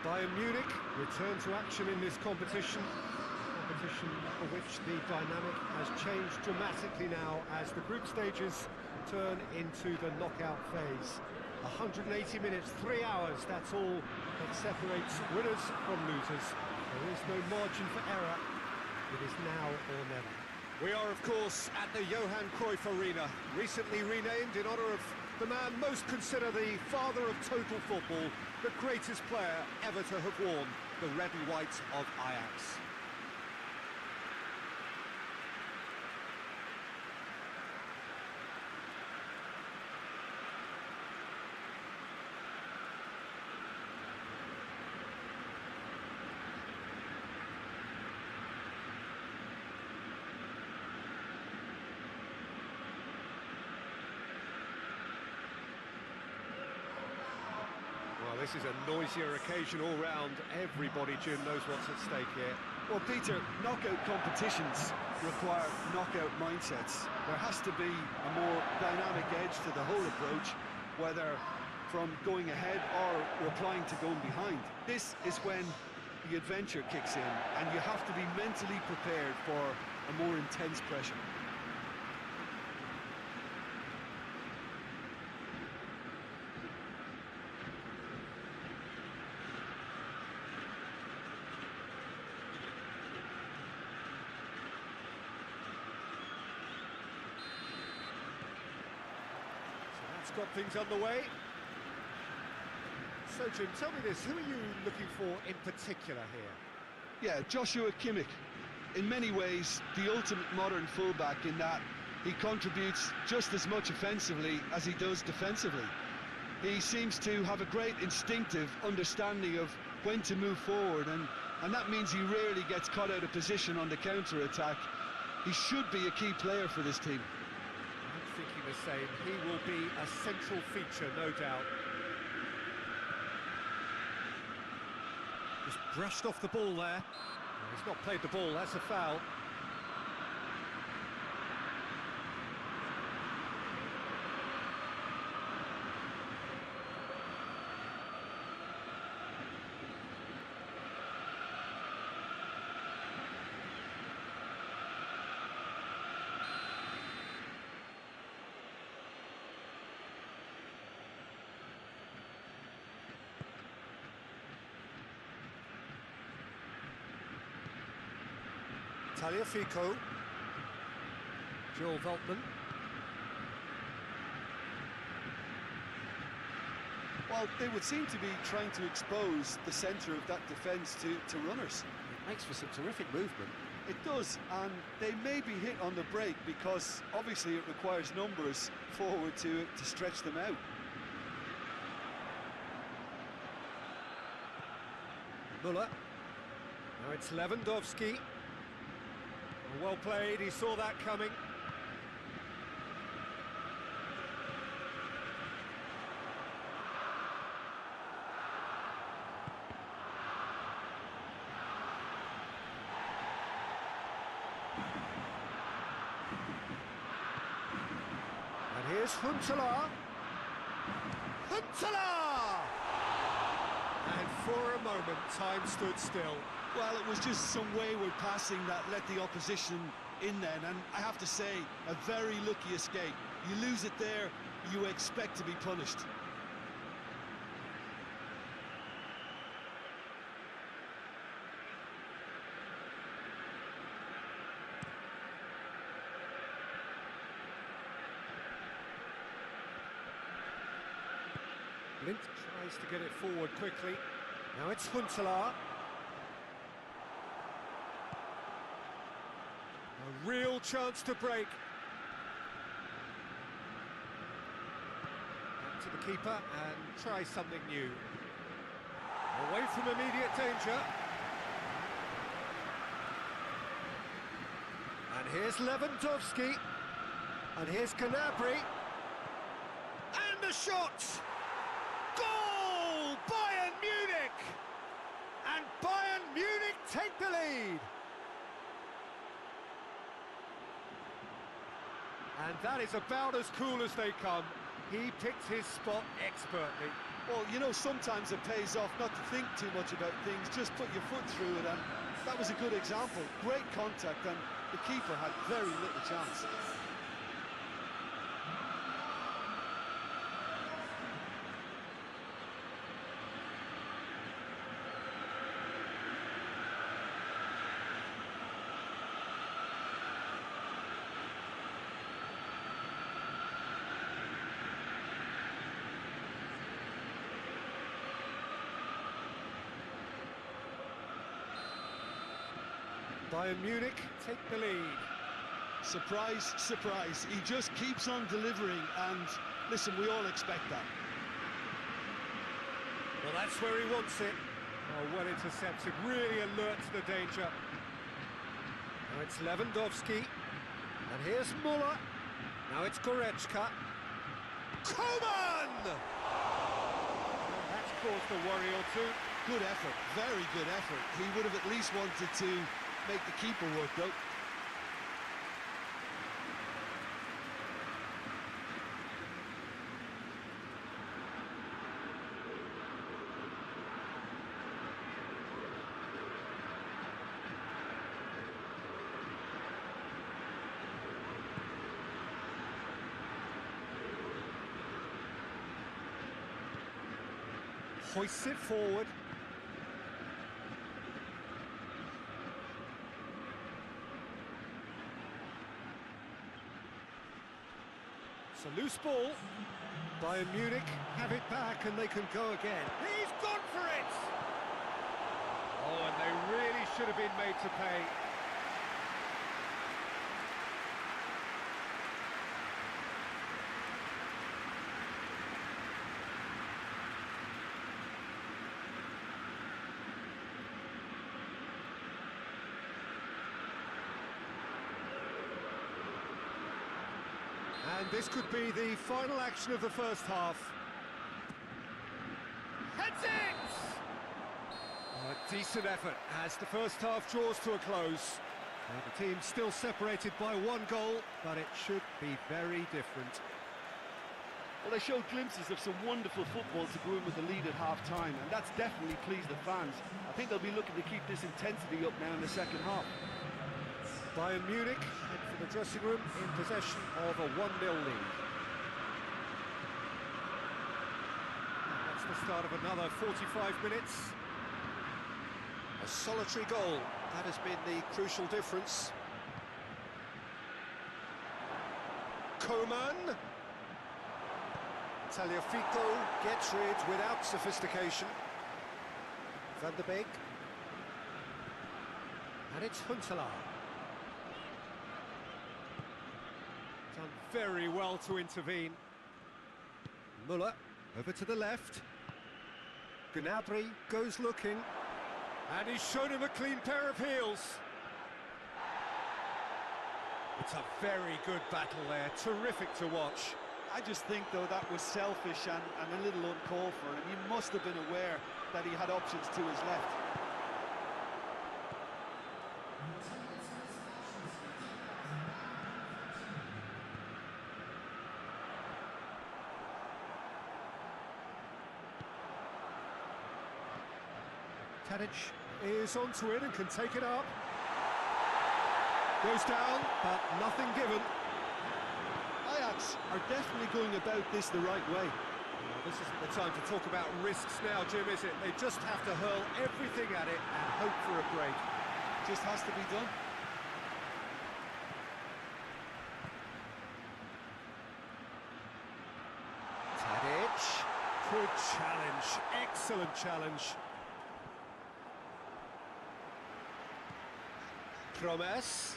Bayern Munich return to action in this competition for which the dynamic has changed dramatically now as the group stages turn into the knockout phase. 180 minutes, 3 hours, that's all that separates winners from losers. There is no margin for error. It is now or never. We are, of course, at the Johan Cruyff Arena, recently renamed in honour of the man most considered the father of total football, the greatest player ever to have worn the red and white of Ajax. Well, this is a noisier occasion all round. Everybody, Jim, knows what's at stake here. Well, Peter, knockout competitions require knockout mindsets. There has to be a more dynamic edge to the whole approach, whether from going ahead or replying to going behind. This is when the adventure kicks in, and you have to be mentally prepared for a more intense pressure. Got things underway. So, Jim, tell me this, who are you looking for in particular here? Yeah, Joshua Kimmich. In many ways, the ultimate modern fullback in that he contributes just as much offensively as he does defensively. He seems to have a great instinctive understanding of when to move forward, and that means he rarely gets caught out of position on the counter-attack. He should be a key player for this team. Thinking the same, he will be a central feature, no doubt. Just brushed off the ball there. No, he's not played the ball, that's a foul. Fico, Joel Veltman. Well, they would seem to be trying to expose the centre of that defence to runners. It makes for some terrific movement. It does, and they may be hit on the break because obviously it requires numbers forward to stretch them out. Muller. Now it's Lewandowski. Well played, he saw that coming. And here's Huntelaar. Huntelaar! And for a moment, time stood still. Well, it was just some wayward passing that let the opposition in then, and I have to say, a very lucky escape. You lose it there, you expect to be punished. Lint tries to get it forward quickly. Now it's Huntelaar. A real chance to break. Back to the keeper and try something new. Away from immediate danger. And here's Lewandowski. And here's Gnabry. And the shot! Goal! Bayern Munich! And Bayern Munich take the lead! And that is about as cool as they come. He picked his spot expertly. Well, you know, sometimes it pays off not to think too much about things, just put your foot through it, and that was a good example. Great contact, and the keeper had very little chance. Bayern Munich take the lead. Surprise, surprise. He just keeps on delivering, and listen, we all expect that. Well, that's where he wants it. Oh, well intercepted, really alert to the danger. Now it's Lewandowski, and here's Müller. Now it's Goretzka. Coman! Well, that's caused a worry or two. Good effort, very good effort. He would have at least wanted to make the keeper work, though. Hoists it forward. It's a loose ball. Bayern Munich have it back and they can go again. He's gone for it! Oh, and they really should have been made to pay. And this could be the final action of the first half. Heads it! Oh, a decent effort as the first half draws to a close. Well, the team's still separated by one goal, but it should be very different. Well, they showed glimpses of some wonderful football to go in with the lead at half-time, and that's definitely pleased the fans. I think they'll be looking to keep this intensity up now in the second half. Bayern Munich head for the dressing room in possession of a 1-0 lead. And that's the start of another 45 minutes. A solitary goal, that has been the crucial difference. Coman. Tagliafico gets rid without sophistication. Van der Beek. And it's Huntelaar. Done very well to intervene. Müller over to the left. Gnabry goes looking. And he's shown him a clean pair of heels. It's a very good battle there, terrific to watch. I just think, though, that was selfish and a little uncalled for, and he must have been aware that he had options to his left. Tadic is onto it and can take it up. Goes down, but nothing given. Ajax are definitely going about this the right way. Well, this isn't the time to talk about risks now, Jim, is it? They just have to hurl everything at it and hope for a break. Just has to be done. Tadic, good challenge, excellent challenge. Promes.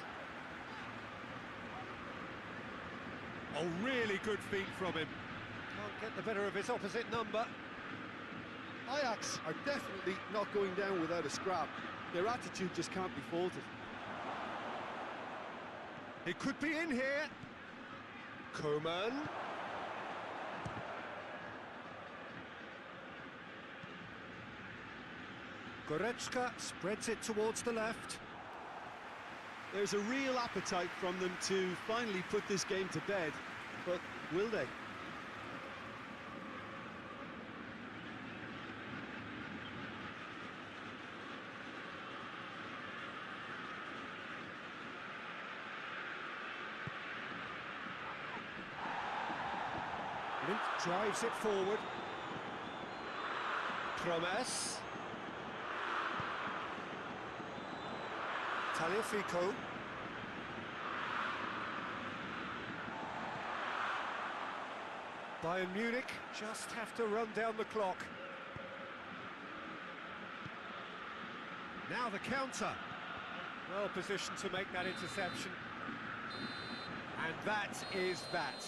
Oh, really good feet from him. Can't get the better of his opposite number. Ajax are definitely not going down without a scrap. Their attitude just can't be faulted. It could be in here. Coman. Goretzka spreads it towards the left. There's a real appetite from them to finally put this game to bed, but will they? Lint drives it forward. Promes. Tagliafico. Bayern Munich just have to run down the clock. Now the counter. Well positioned to make that interception. And that is that.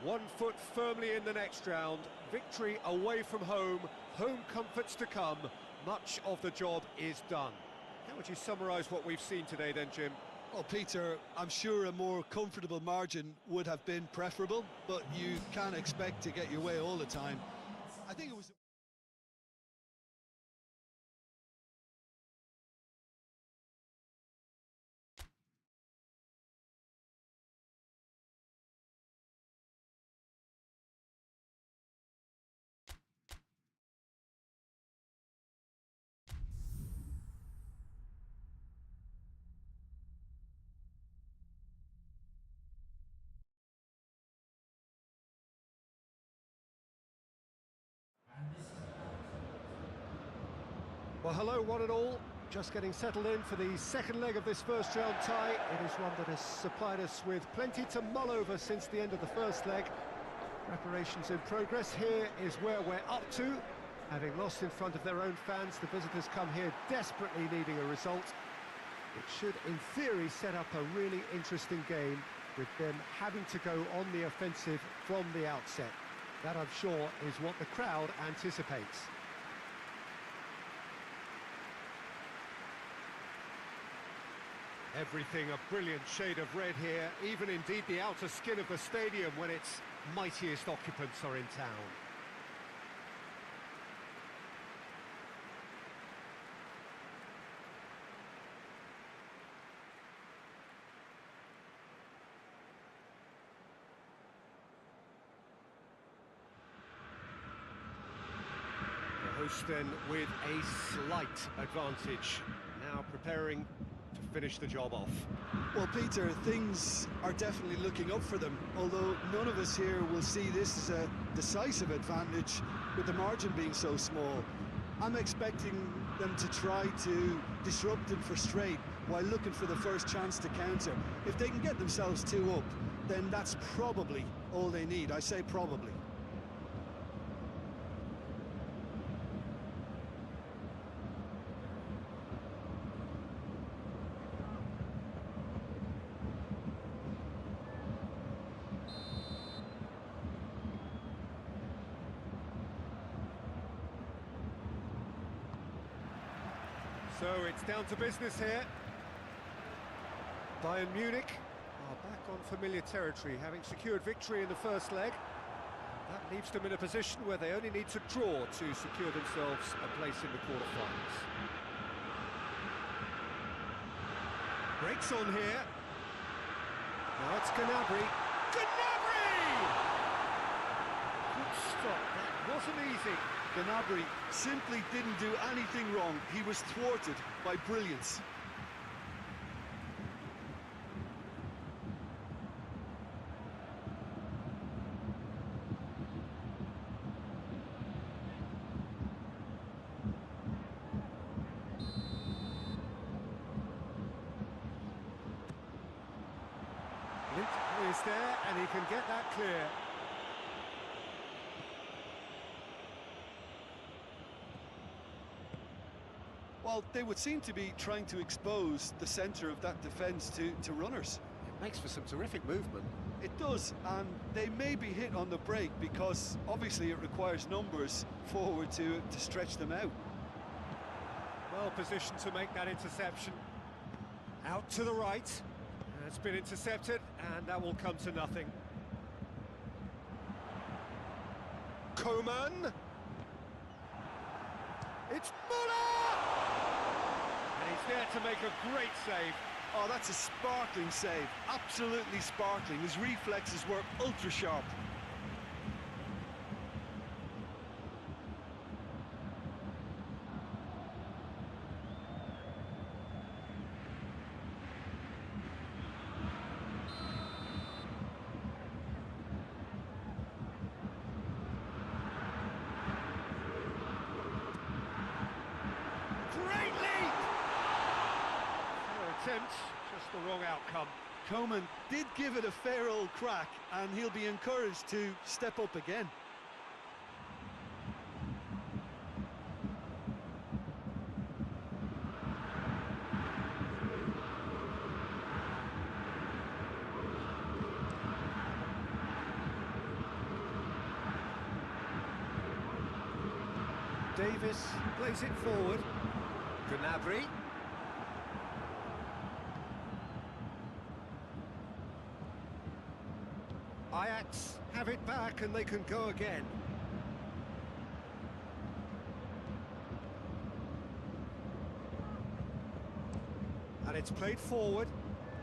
1 foot firmly in the next round. Victory away from home. Home comforts to come. Much of the job is done. How would you summarise what we've seen today then, Jim? Well, Peter, I'm sure a more comfortable margin would have been preferable, but you can't expect to get your way all the time. I think it was... Well, hello, one and all. Just getting settled in for the second leg of this first round tie. It is one that has supplied us with plenty to mull over since the end of the first leg. Preparations in progress. Here is where we're up to. Having lost in front of their own fans, the visitors come here desperately needing a result. It should, in theory, set up a really interesting game, with them having to go on the offensive from the outset. That, I'm sure, is what the crowd anticipates. Everything a brilliant shade of red here, even indeed the outer skin of the stadium when its mightiest occupants are in town. The host then with a slight advantage, now preparing to finish the job off. Well, Peter, things are definitely looking up for them, although none of us here will see this as a decisive advantage with the margin being so small. I'm expecting them to try to disrupt and frustrate while looking for the first chance to counter. If they can get themselves 2 up, then that's probably all they need. I say probably. So it's down to business here. Bayern Munich are back on familiar territory, having secured victory in the first leg. That leaves them in a position where they only need to draw to secure themselves a place in the quarterfinals. Breaks on here. Now it's Gnabry. Gnabry! Good stop, that wasn't easy. Gnabry simply didn't do anything wrong. He was thwarted by brilliance. Lint is there, and he can get that clear. Well, they would seem to be trying to expose the centre of that defence to runners. It makes for some terrific movement. It does, and they may be hit on the break because obviously it requires numbers forward to stretch them out. Well positioned to make that interception. Out to the right. It's been intercepted, and that will come to nothing. Coman. It's Muller! And he's there to make a great save. Oh, that's a sparkling save. Absolutely sparkling. His reflexes were ultra sharp. attempt, just the wrong outcome. Coman did give it a fair old crack, and he'll be encouraged to step up again. Davis plays it forward. Gnabry. Ajax have it back and they can go again. And it's played forward.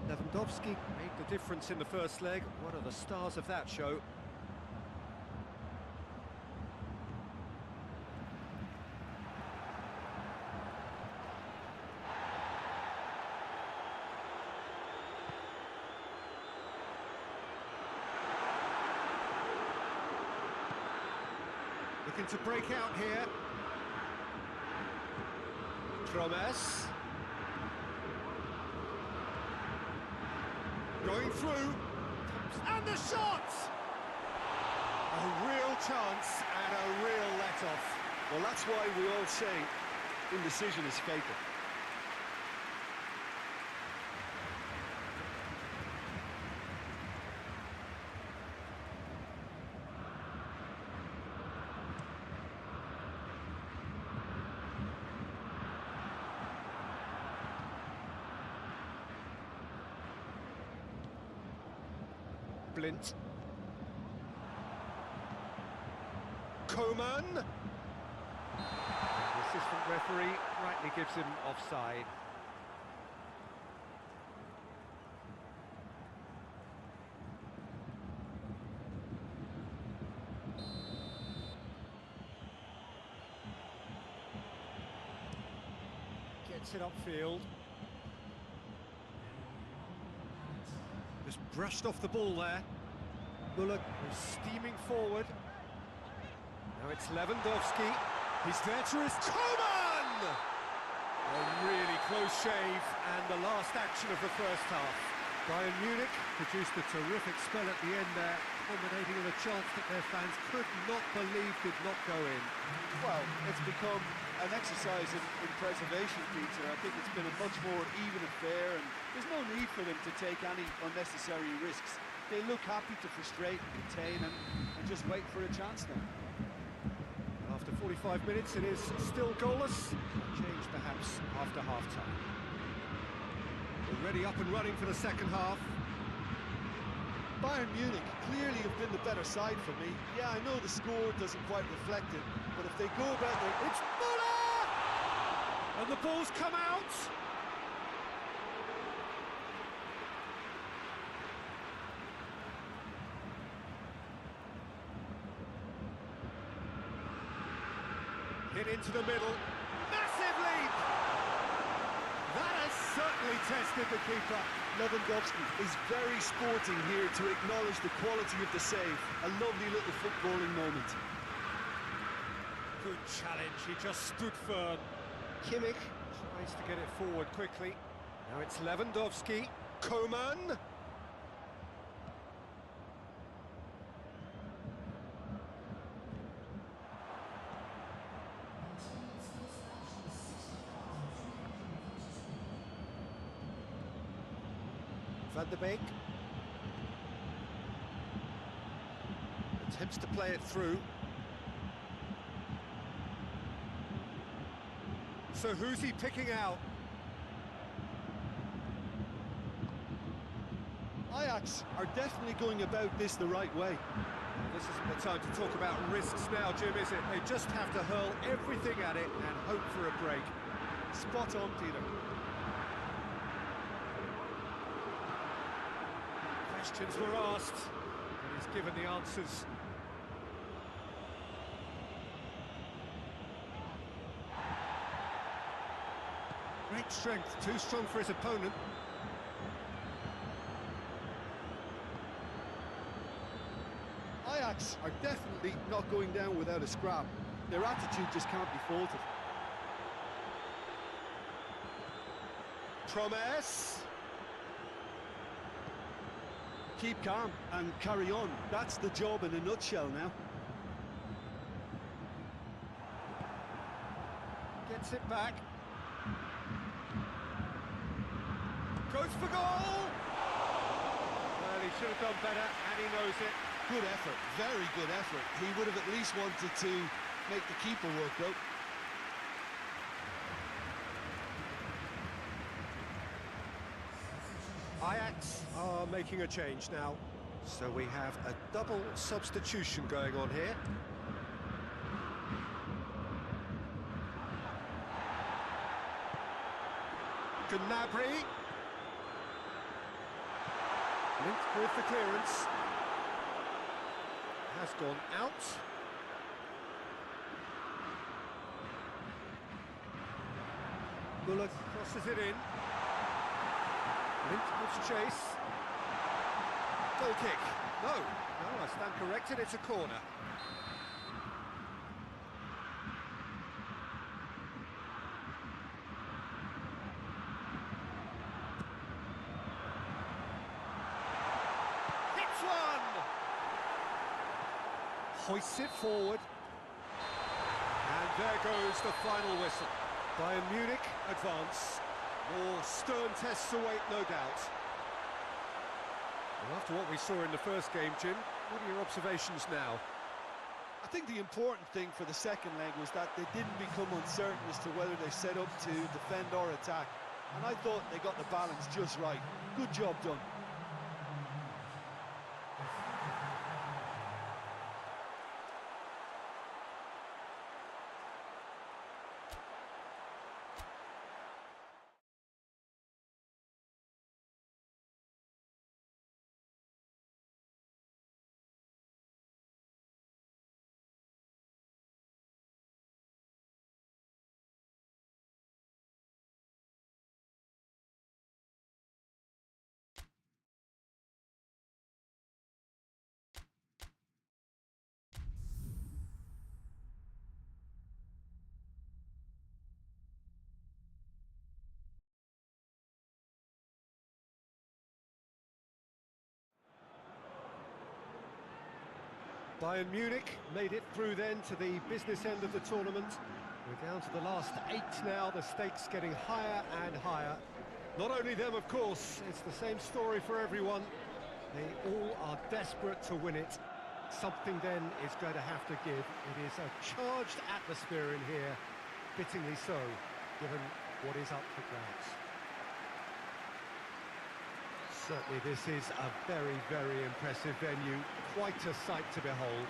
Lewandowski made the difference in the first leg. One of the stars of that show. Looking to break out here. Promes. Going through. And the shot! A real chance and a real let-off. Well, that's why we all say indecision is fatal. Blint. Coman. The assistant referee rightly gives him offside. Gets it upfield. Just brushed off the ball there. Muller is steaming forward. Now it's Lewandowski. He's there to his Coman! A really close shave and the last action of the first half. Bayern Munich produced a terrific spell at the end there, culminating in a chance that their fans could not believe did not go in. Well, it's become an exercise in preservation, Peter. I think it's been a much more even affair, and there's no need for them to take any unnecessary risks. They look happy to frustrate and contain and just wait for a chance now. After 45 minutes, it is still goalless. Change perhaps after half-time. Already up and running for the second half. Bayern Munich clearly have been the better side for me. Yeah, I know the score doesn't quite reflect it, but if they go about it, It's Muller! And the ball's come out! Hit into the middle. Massive leap! That has certainly tested the keeper. Lewandowski is very sporting here to acknowledge the quality of the save. A lovely little footballing moment. Good challenge, he just stood firm. Kimmich tries to get it forward quickly. Now it's Lewandowski. Coman. Van de Beek. Attempts to play it through. So who's he picking out? Ajax are definitely going about this the right way. This isn't the time to talk about risks now, Jim, is it? They just have to hurl everything at it and hope for a break. Spot on, Peter. Questions were asked, and he's given the answers. Great strength, too strong for his opponent. Ajax are definitely not going down without a scrap. Their attitude just can't be faulted. Promise. Keep calm and carry on. That's the job in a nutshell now. Gets it back. Goes for goal! Well, he should have done better, and he knows it. Good effort, very good effort. He would have at least wanted to make the keeper work, though. Ajax are making a change now. So we have a double substitution going on here. Gnabry. Linked with the clearance. Has gone out. Bullock crosses it in. Linked with chase. Goal kick. No, I stand corrected, it's a corner. Hits one! Hoists it forward. And there goes the final whistle. Bayern Munich advance. More stern tests await, no doubt. Well, after what we saw in the first game, Jim, what are your observations now? I think the important thing for the second leg was that they didn't become uncertain as to whether they set up to defend or attack. And I thought they got the balance just right. Good job done. Bayern Munich made it through then to the business end of the tournament. We're down to the last 8 now, the stakes getting higher and higher. Not only them, of course, it's the same story for everyone. They all are desperate to win it. Something then is going to have to give. It is a charged atmosphere in here, fittingly so, given what is up for grabs. Certainly this is a very, very impressive venue, quite a sight to behold.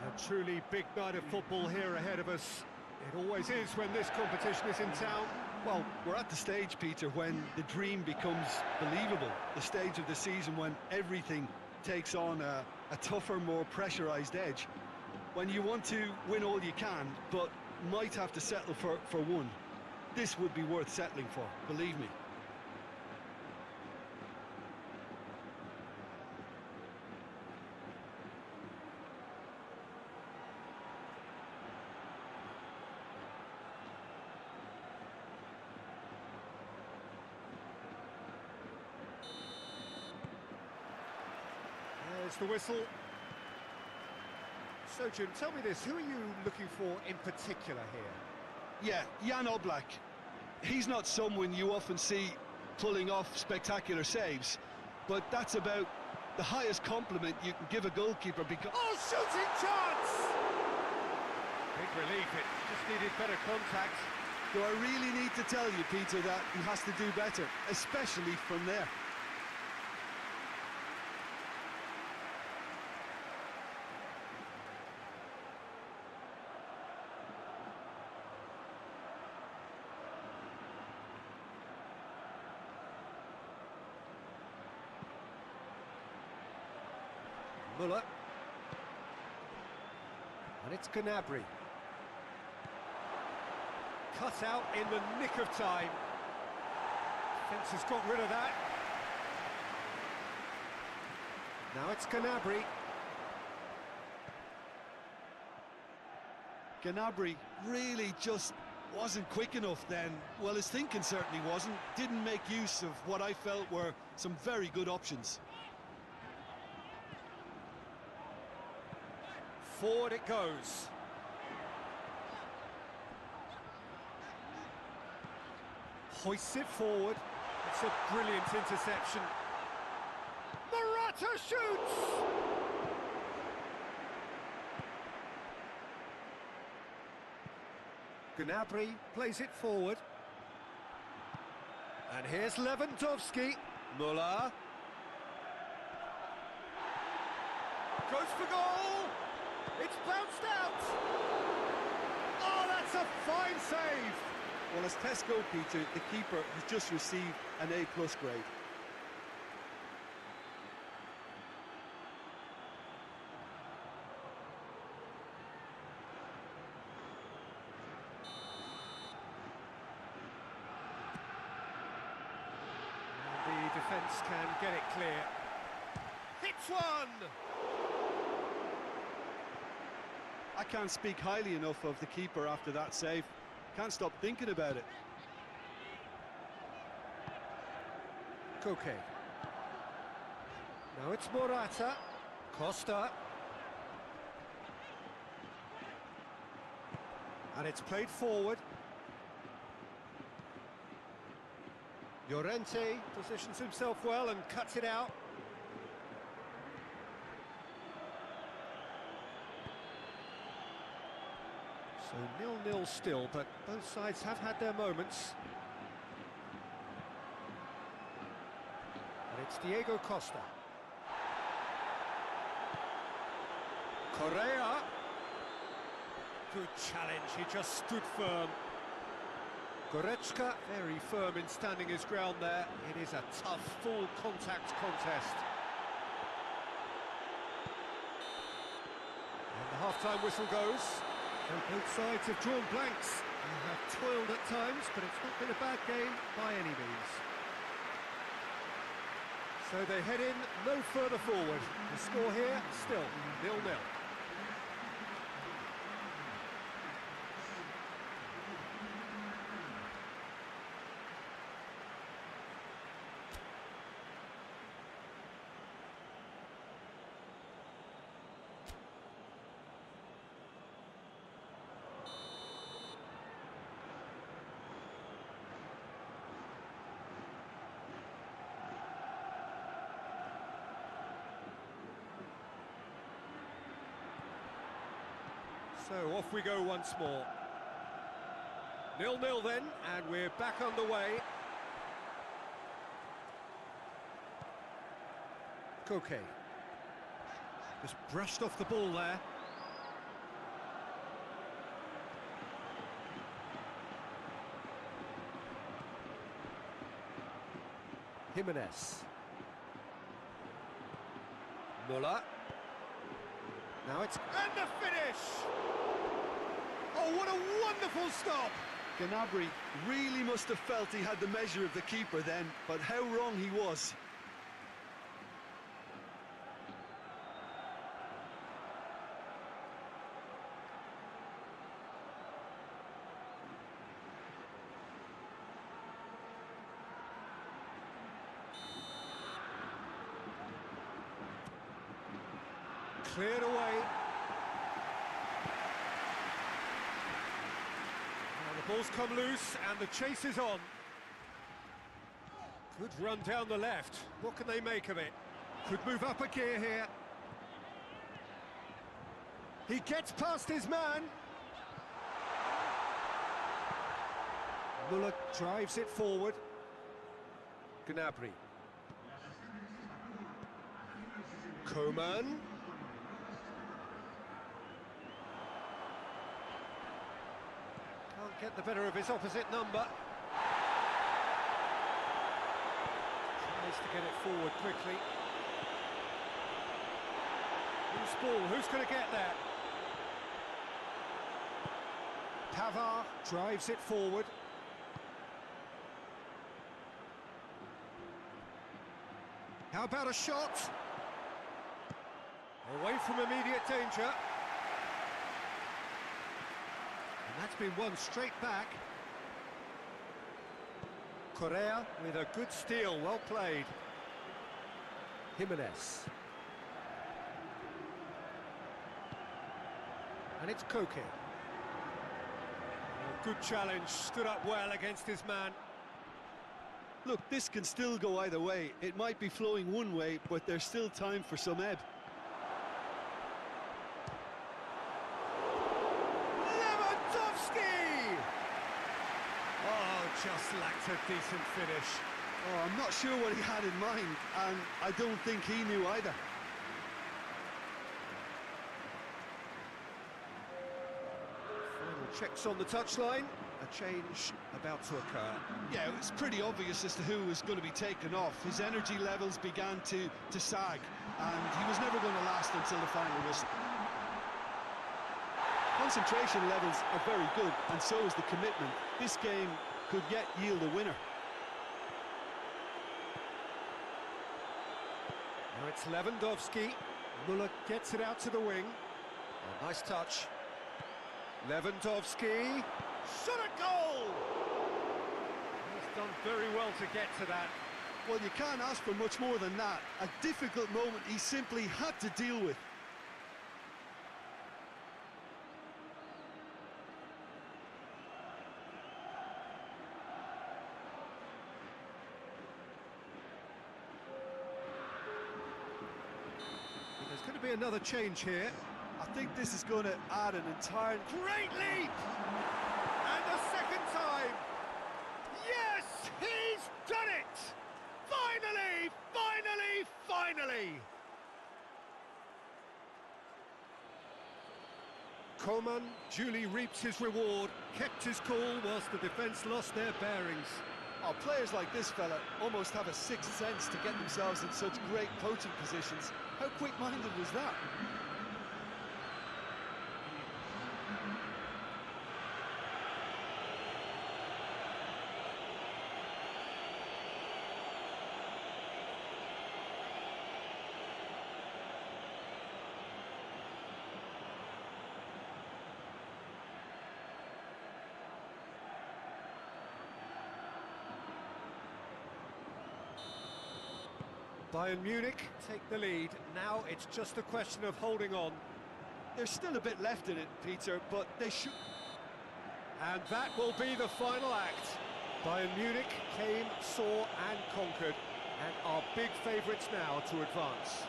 A truly big night of football here ahead of us. It always is when this competition is in town. Well, we're at the stage, Peter, when the dream becomes believable. The stage of the season when everything takes on a tougher, more pressurised edge. When you want to win all you can, but might have to settle for one. This would be worth settling for, believe me. There's the whistle. So, Jim, tell me this, who are you looking for in particular here? Yeah, Jan Oblak. He's not someone you often see pulling off spectacular saves, but that's about the highest compliment you can give a goalkeeper because... Oh, shooting chance! Big relief, it just needed better contact. Do I really need to tell you, Peter, that he has to do better, especially from there? Muller. And it's Gnabry. Cut out in the nick of time. Defence has got rid of that. Now it's Gnabry. Gnabry really just wasn't quick enough then. Well, his thinking certainly wasn't. Didn't make use of what I felt were some very good options. Forward it goes. Hoists it forward. It's a brilliant interception. Morata shoots! Gnabry plays it forward. And here's Lewandowski. Muller. Goes for goal! It's bounced out! Oh, that's a fine save! Well, as test goalkeeper, the keeper has just received an A+ grade. And the defence can get it clear. Hits one! I can't speak highly enough of the keeper after that save. Can't stop thinking about it. Koke. Now it's Morata. Costa. And it's played forward. Llorente positions himself well and cuts it out. So 0-0 still, but both sides have had their moments. And it's Diego Costa. Correa. Good challenge, he just stood firm. Goretzka, very firm in standing his ground there. It is a tough, full contact contest. And the half-time whistle goes. So both sides have drawn blanks and have toiled at times, but it's not been a bad game by any means. So they head in no further forward. The score here, still 0-0. So off we go once more. 0-0 then, and we're back underway. Koke. Just brushed off the ball there. Jimenez. Muller. Now it's... and the finish! Oh, what a wonderful stop! Gnabry really must have felt he had the measure of the keeper then, but how wrong he was. Cleared away. And the ball's come loose and the chase is on. Good run down the left. What can they make of it? Could move up a gear here. He gets past his man. Muller drives it forward. Gnabry. Coman. Can't get the better of his opposite number. Tries to get it forward quickly. Loose ball, who's going to get there? Pavard drives it forward. How about a shot? Away from immediate danger. And that's been won straight back. Correa with a good steal, well played. Jimenez. And it's Koke. Good challenge, stood up well against his man. Look, this can still go either way. It might be flowing one way, but there's still time for some ebb. Lewandowski! Oh, just lacked a decent finish. Oh, I'm not sure what he had in mind, and I don't think he knew either. Final checks on the touchline. A change about to occur. Yeah, it was pretty obvious as to who was going to be taken off. His energy levels began to sag, and he was never going to last until the final whistle. Concentration levels are very good, and so is the commitment. This game could yet yield a winner. Now it's Lewandowski. Muller gets it out to the wing. Oh, nice touch. Lewandowski. Shot a goal! He's done very well to get to that. Well, you can't ask for much more than that. A difficult moment he simply had to deal with. There's going to be another change here. I think this is going to add an entire... Great leap! And a second time! Yes! He's done it! Finally! Finally! Finally! Coman duly reaps his reward, kept his cool whilst the defence lost their bearings. Oh, players like this fella almost have a sixth sense to get themselves in such great coaching positions. How quick-minded was that? Bayern Munich take the lead. Now it's just a question of holding on. There's still a bit left in it, Peter, but they should... And that will be the final act. Bayern Munich came, saw and conquered, and are big favourites now to advance.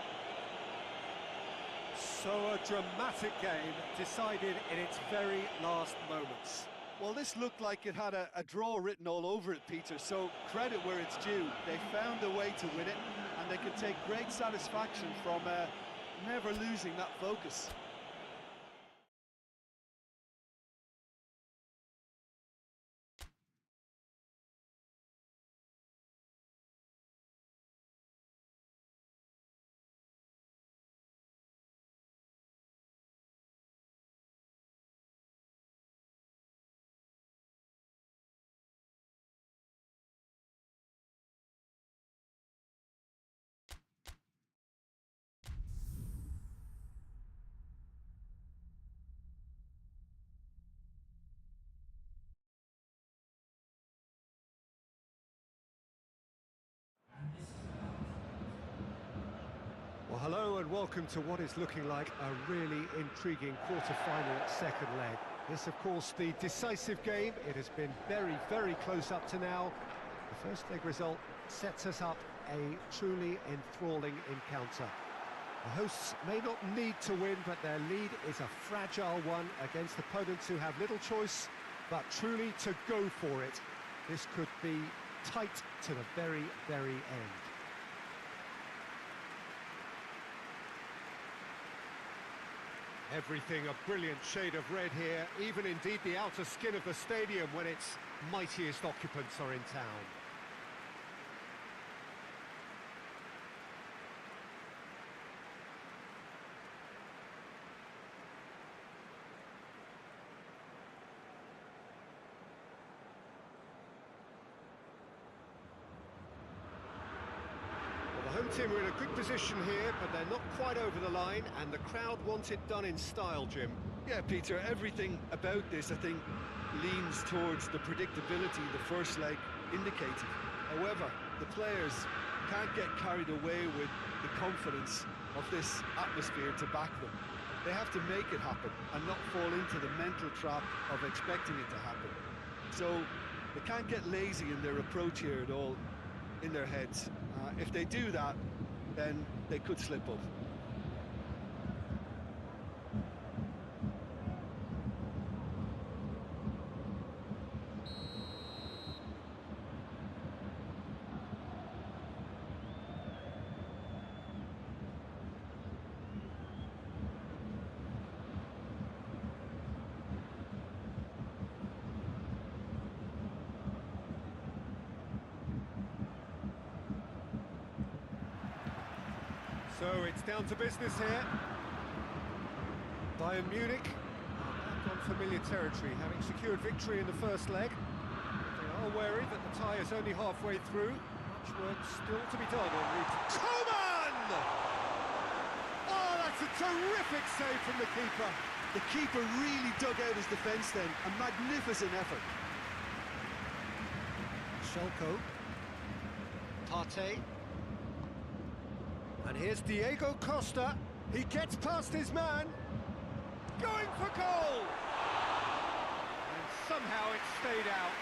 So a dramatic game decided in its very last moments. Well, this looked like it had a draw written all over it, Peter, so credit where it's due. They found a way to win it, and they could take great satisfaction from never losing that focus. Well, hello and welcome to what is looking like a really intriguing quarter-final second leg. This, of course, the decisive game. It has been very, very close up to now. The first leg result sets us up a truly enthralling encounter. The hosts may not need to win, but their lead is a fragile one against opponents who have little choice, but truly to go for it. This could be tight to the very, very end. Everything a brilliant shade of red here, even indeed the outer skin of the stadium when its mightiest occupants are in town. Home team are in a good position here, but they're not quite over the line, and the crowd want it done in style, Jim. Yeah, Peter, everything about this, I think, leans towards the predictability the first leg indicated. However, the players can't get carried away with the confidence of this atmosphere to back them. They have to make it happen and not fall into the mental trap of expecting it to happen. So they can't get lazy in their approach here at all, in their heads. If they do that, then they could slip up. So it's down to business here. Bayern Munich are back on familiar territory, having secured victory in the first leg. They are wary that the tie is only halfway through. Much work still to be done on route. Coman! Oh, that's a terrific save from the keeper. The keeper really dug out his defence then. A magnificent effort. Schalke. Partey. And here's Diego Costa. He gets past his man. Going for goal! And somehow it stayed out.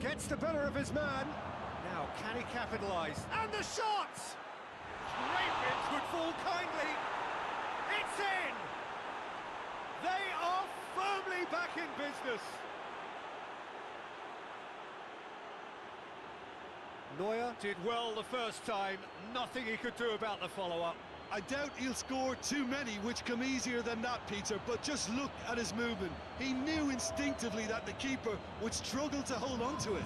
Gets the better of his man. Now, can he capitalise? And the shot! Great bit would fall kindly. It's in! They are firmly back in business. Neuer did well the first time. Nothing he could do about the follow-up. I doubt he'll score too many which come easier than that, Peter, but just look at his movement. He knew instinctively that the keeper would struggle to hold on to it.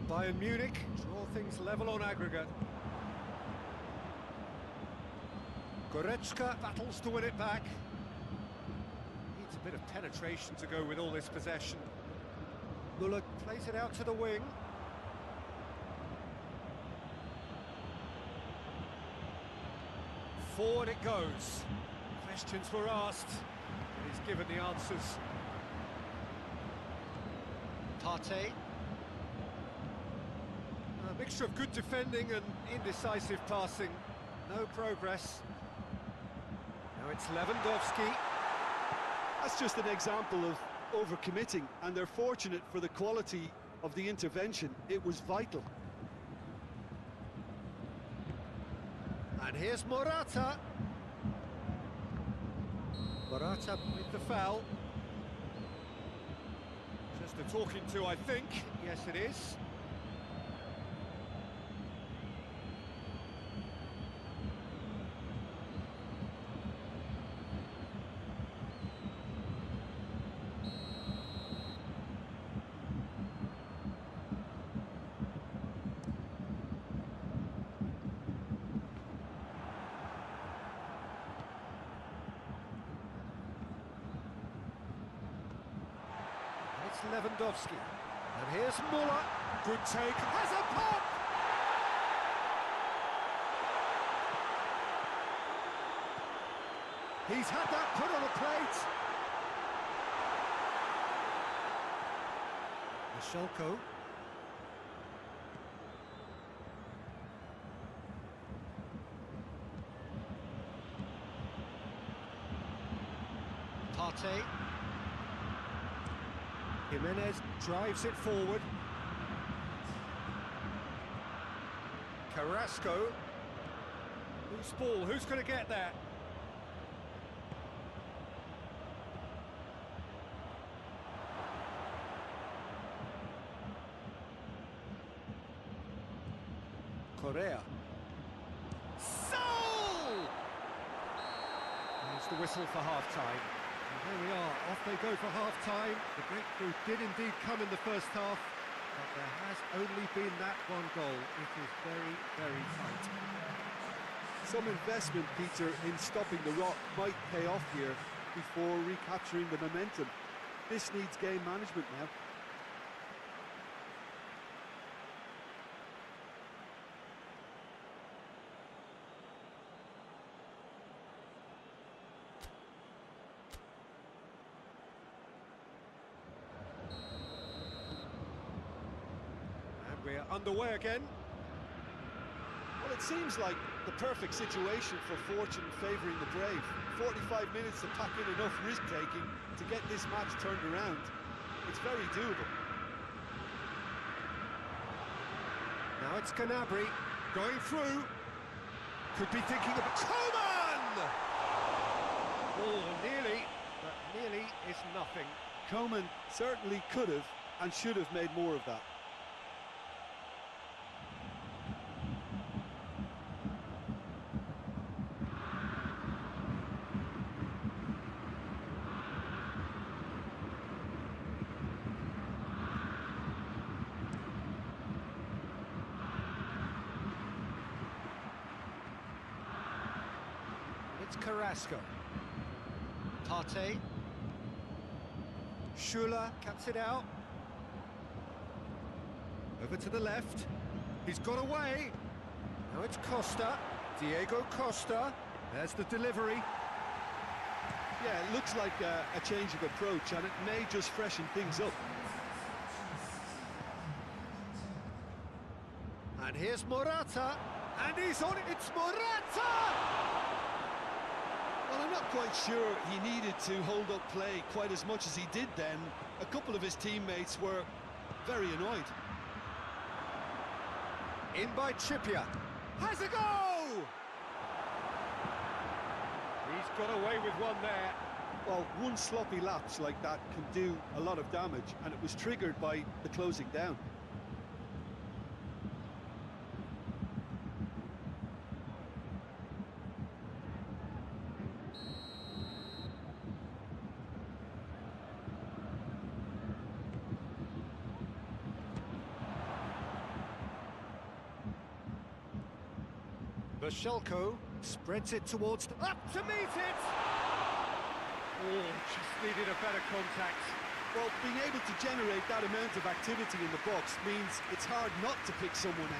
Bayern Munich draw things level on aggregate. Goretzka battles to win it back. Needs a bit of penetration to go with all this possession. Müller plays it out to the wing. Forward it goes. Questions were asked, and he's given the answers. Partey. A mixture of good defending and indecisive passing. No progress. Now it's Lewandowski. That's just an example of overcommitting, and they're fortunate for the quality of the intervention. It was vital. And here's Morata. Morata with the foul. Just a talking to, I think. Yes, it is. Lewandowski, and here's Müller. Good take, has a pop! He's had that put on a plate. The Schalke. Jimenez drives it forward. Carrasco. Who's ball? Who's going to get there? Correa. Soul! There's the whistle for half-time. And there we are, off they go for half-time. The breakthrough did indeed come in the first half, but there has only been that one goal. It is very, very tight. Some investment, Peter, in stopping the rot might pay off here before recapturing the momentum. This needs game management now. We're underway again. Well, it seems like the perfect situation for fortune favouring the brave. 45 minutes to pack in enough risk-taking to get this match turned around. It's very doable. Now it's Gnabry going through. Could be thinking of Coman! Oh, nearly, but nearly is nothing. Coman certainly could have and should have made more of that. It's Carrasco. Partey. Schuler cuts it out. Over to the left. He's got away. Now it's Costa. Diego Costa. There's the delivery. Yeah, it looks like a change of approach, and it may just freshen things up. And here's Morata. And he's on it. It's Morata! Well, I'm not quite sure he needed to hold up play quite as much as he did then. A couple of his teammates were very annoyed. In by Trippier. Has a go! He's got away with one there. Well, one sloppy lapse like that can do a lot of damage, and it was triggered by the closing down. Bashelko spreads it towards... Up to meet it! Oh, just needed a better contact. Well, being able to generate that amount of activity in the box means it's hard not to pick someone out.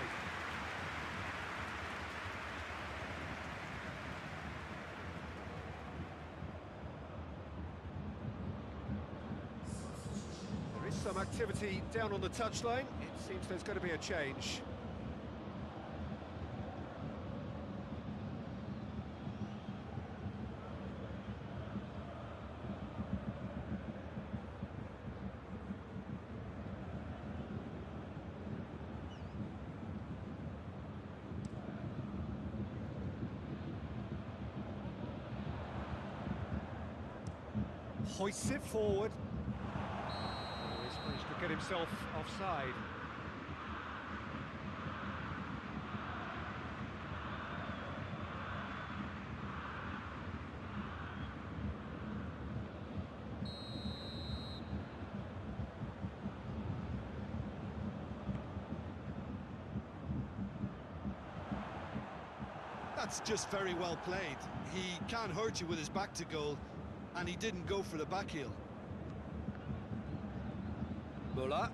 There is some activity down on the touchline. It seems there's going to be a change. Hoists it forward. Oh, he's managed to get himself offside. That's just very well played. He can't hurt you with his back to goal, and he didn't go for the back heel. Muller.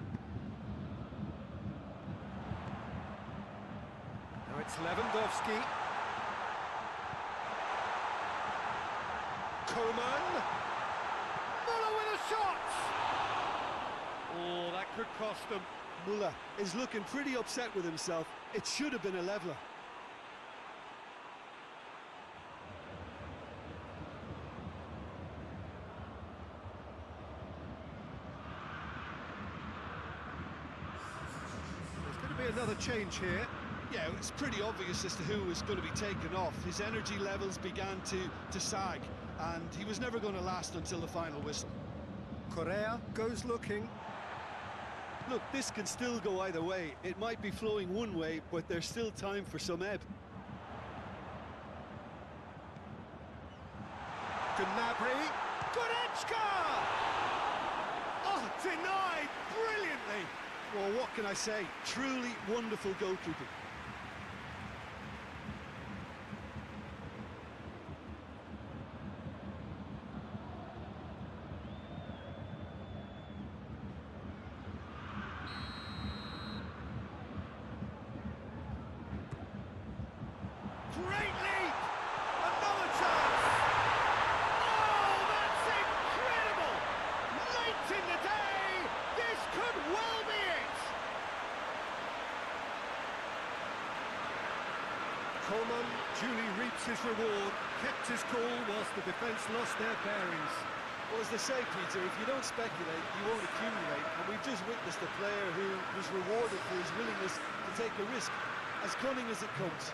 Now it's Lewandowski. Coman. Muller with a shot! Oh, that could cost them. Muller is looking pretty upset with himself. It should have been a leveller. another change here. Yeah, it's pretty obvious as to who was going to be taken off. His energy levels began to sag, and he was never going to last until the final whistle. Correa goes looking. Look, this can still go either way. It might be flowing one way, but there's still time for some ebb. Gnabry, Goretzka! Oh, denied brilliantly. Well, what can I say? Truly wonderful goalkeeping. Great leap! Another chance! Oh, that's incredible! Late in the day, this could well be it! Coleman duly reaps his reward, kept his cool whilst the defence lost their bearings. Well, as they say, Peter, if you don't speculate, you won't accumulate. And we've just witnessed a player who was rewarded for his willingness to take a risk, as cunning as it comes.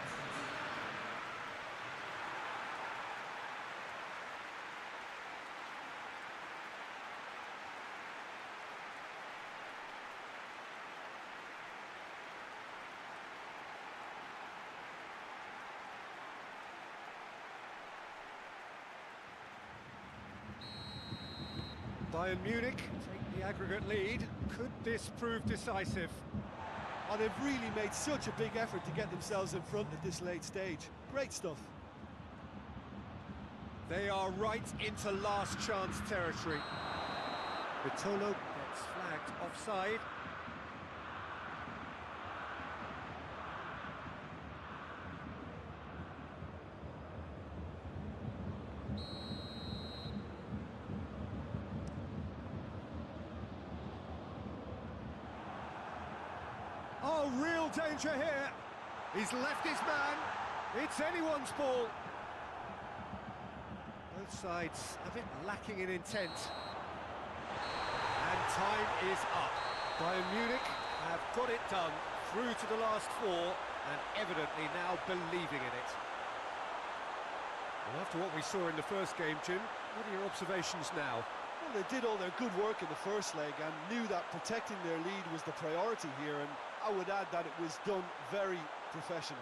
Bayern Munich take the aggregate lead. Could this prove decisive? Oh, they've really made such a big effort to get themselves in front at this late stage. Great stuff. They are right into last chance territory. Vitolo gets flagged offside. Oh, real danger here. He's left his man. It's anyone's ball. Both sides a bit lacking in intent. And time is up. Bayern Munich have got it done through to the last four and evidently now believing in it. Well, after what we saw in the first game, Jim, what are your observations now? Well, they did all their good work in the first leg and knew that protecting their lead was the priority here, and I would add that it was done very professionally.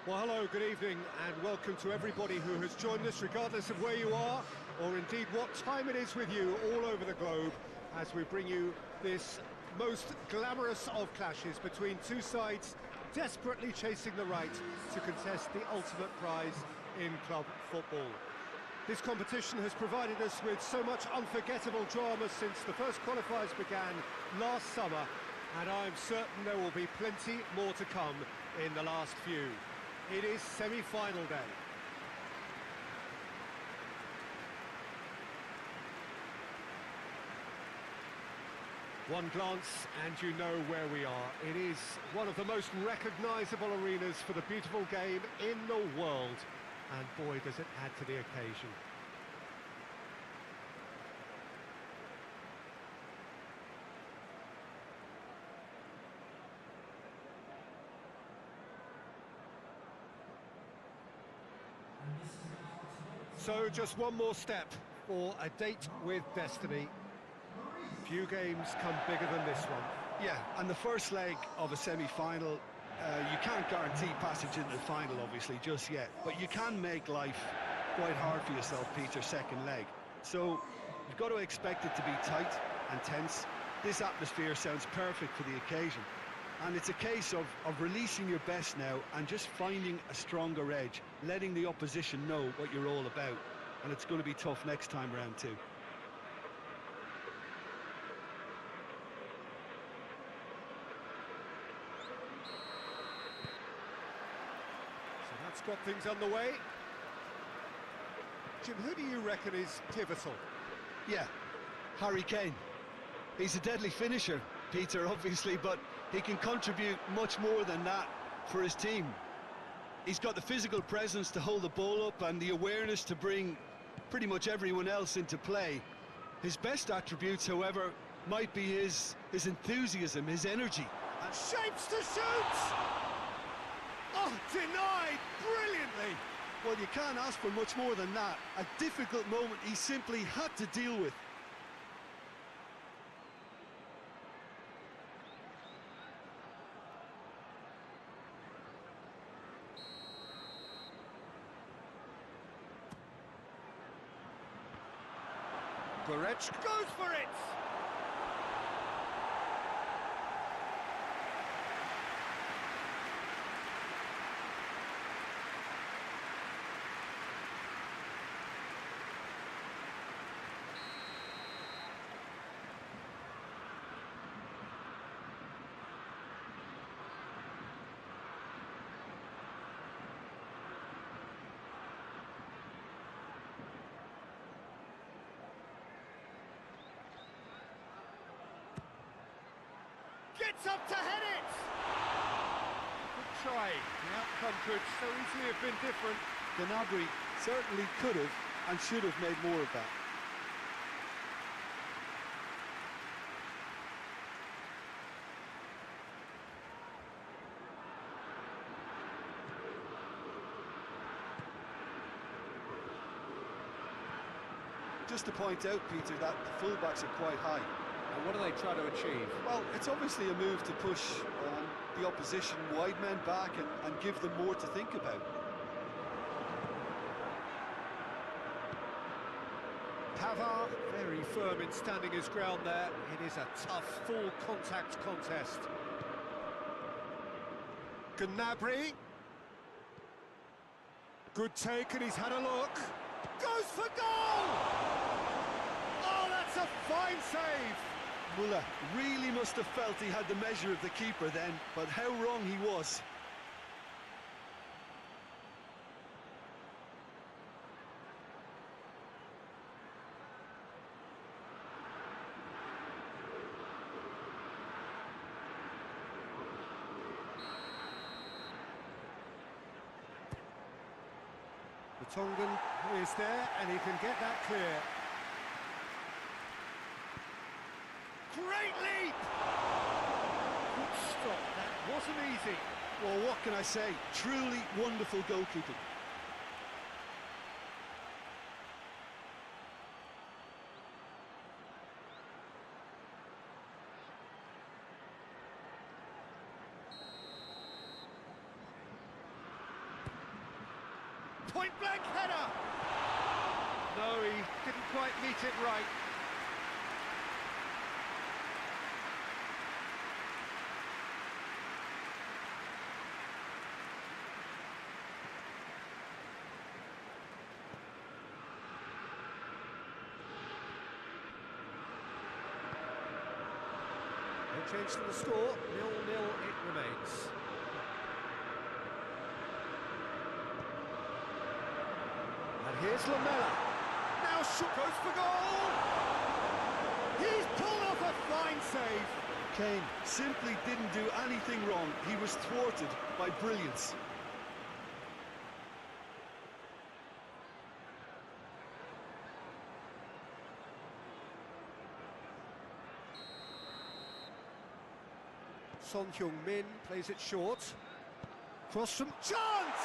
Well, hello, good evening, and welcome to everybody who has joined us, regardless of where you are, or indeed what time it is with you all over the globe, as we bring you this most glamorous of clashes between two sides desperately chasing the right to contest the ultimate prize in club football. This competition has provided us with so much unforgettable drama since the first qualifiers began last summer, and I'm certain there will be plenty more to come in the last few. It is semi-final day. One glance and you know where we are. It is one of the most recognisable arenas for the beautiful game in the world. And boy, does it add to the occasion. So just one more step for a date with destiny. Few games come bigger than this one. Yeah, and the first leg of a semi-final, you can't guarantee passage into the final, obviously, just yet. But you can make life quite hard for yourself, Peter, second leg. So you've got to expect it to be tight and tense. This atmosphere sounds perfect for the occasion. And it's a case of releasing your best now and just finding a stronger edge, letting the opposition know what you're all about. and it's going to be tough next time round too. So that's got things underway. Jim, who do you reckon is pivotal? Yeah, Harry Kane. He's a deadly finisher, Peter, obviously, but he can contribute much more than that for his team. He's got the physical presence to hold the ball up and the awareness to bring pretty much everyone else into play. His best attributes, however, might be his enthusiasm, his energy. And shapes to shoot! Oh, denied brilliantly! Well, you can't ask for much more than that. A difficult moment he simply had to deal with. Goretzka goes for it! Gets up to head it! Good try. The outcome could so easily have been different. Gnabry certainly could have and should have made more of that. Just to point out, Peter, that the fullbacks are quite high. And what do they try to achieve? Well, it's obviously a move to push the opposition wide men back and give them more to think about. Pavard, very firm in standing his ground there. It is a tough, full contact contest. Gnabry. Good take, and he's had a look. Goes for goal! Oh, that's a fine save! Muller really must have felt he had the measure of the keeper then, but how wrong he was. The Tongan is there, and he can get that clear. Great leap! Good stop, that wasn't easy. Well, what can I say? Truly wonderful goalkeeping. Point blank header! No, he didn't quite meet it right. No change to the score, 0-0 it remains. And here's Lamela. Now Shook goes for goal! He's pulled off a fine save. Kane simply didn't do anything wrong. He was thwarted by brilliance. Son Heung-min plays it short. Cross from chance!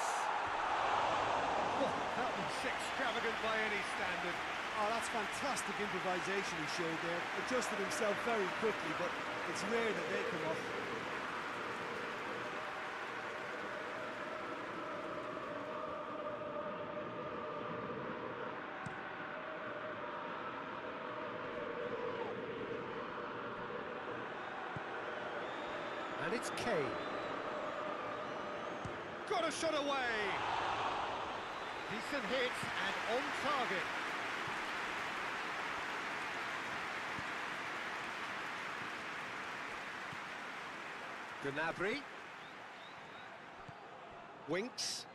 Oh, that was extravagant by any standard. Oh, that's fantastic improvisation he showed there. Adjusted himself very quickly, but it's rare that they come off. And it's Kane. Got a shot away! Decent hit and on target. Gnabry. Winks.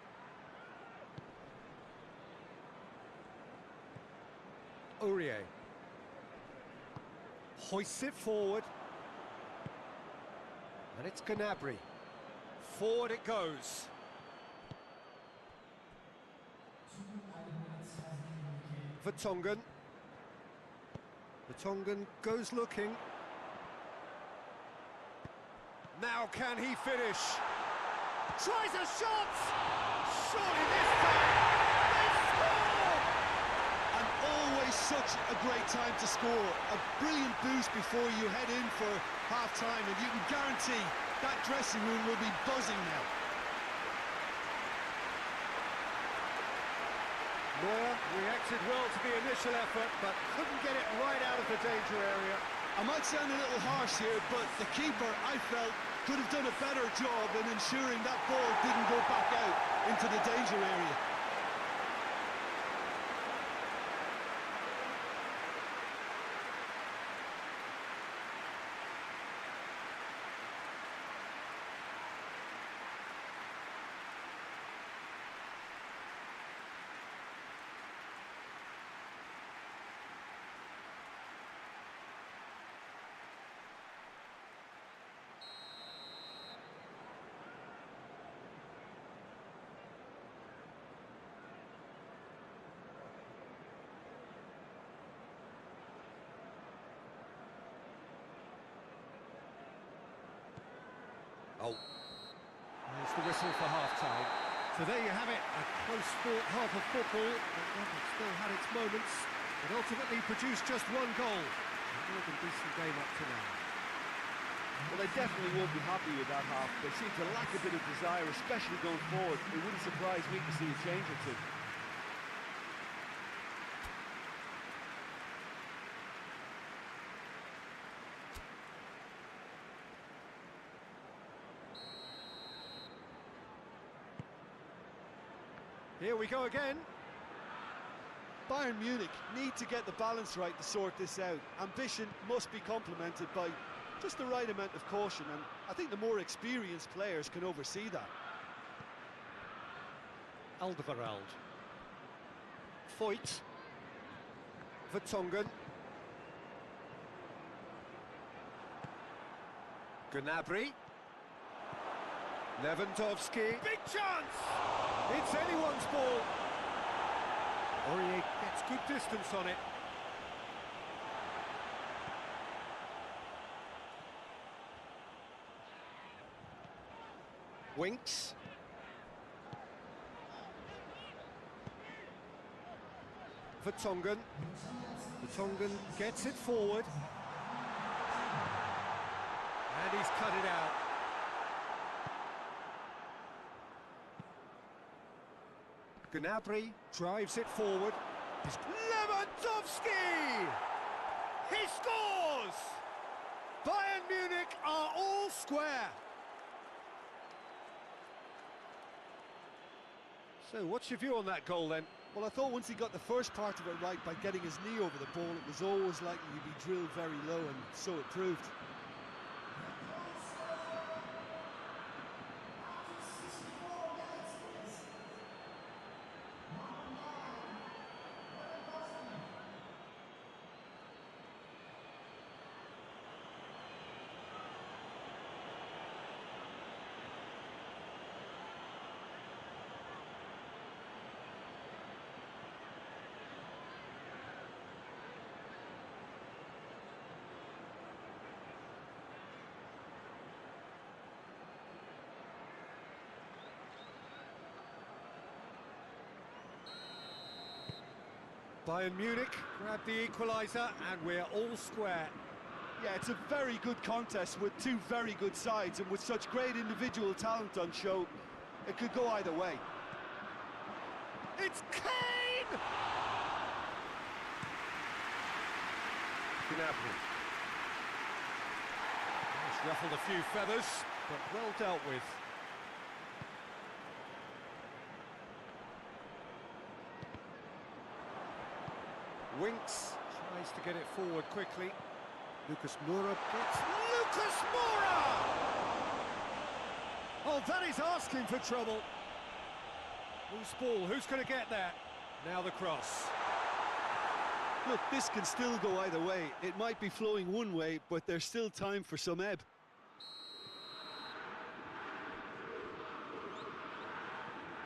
Aurier. Hoists it forward. And it's Gnabry. Forward it goes. Vertonghen. Vertonghen goes looking. Now can he finish? Tries a shot! Surely this time they score! And always such a great time to score. A brilliant boost before you head in for half-time, and you can guarantee that dressing room will be buzzing now. Neuer reacted well to the initial effort, but couldn't get it right out of the danger area. I might sound a little harsh here, but the keeper, I felt, could have done a better job in ensuring that ball didn't go back out into the danger area. Oh, there's the whistle for half-time. So there you have it, a close-fought half of football, but one that still had its moments. It ultimately produced just one goal. A more than decent game up to now. Well, they definitely won't be happy with that half. They seem to lack a bit of desire, especially going forward. It wouldn't surprise me to see a change or two. Here we go again. Bayern Munich need to get the balance right to sort this out. Ambition must be complemented by just the right amount of caution, and I think the more experienced players can oversee that. Alderweireld. Foyt. Vertonghen. Gnabry. Lewandowski. Big chance! It's anyone's ball. Aurier gets good distance on it. Winks. Vertonghen. Vertonghen gets it forward. And he's cut it out. Gnabry drives it forward. Lewandowski! He scores! Bayern Munich are all square. So what's your view on that goal then? Well, I thought once he got the first part of it right by getting his knee over the ball, it was always likely to be drilled very low, and so it proved. Bayern Munich grab the equaliser and we're all square. Yeah, it's a very good contest with two very good sides, and with such great individual talent on show, it could go either way. It's Kane! Gnabry. He's ruffled a few feathers, but well dealt with. Winks, tries to get it forward quickly. Lucas Moura gets... Lucas Moura! Oh, that is asking for trouble. Loose ball, who's going to get that? Now the cross. Look, this can still go either way. It might be flowing one way, but there's still time for some ebb.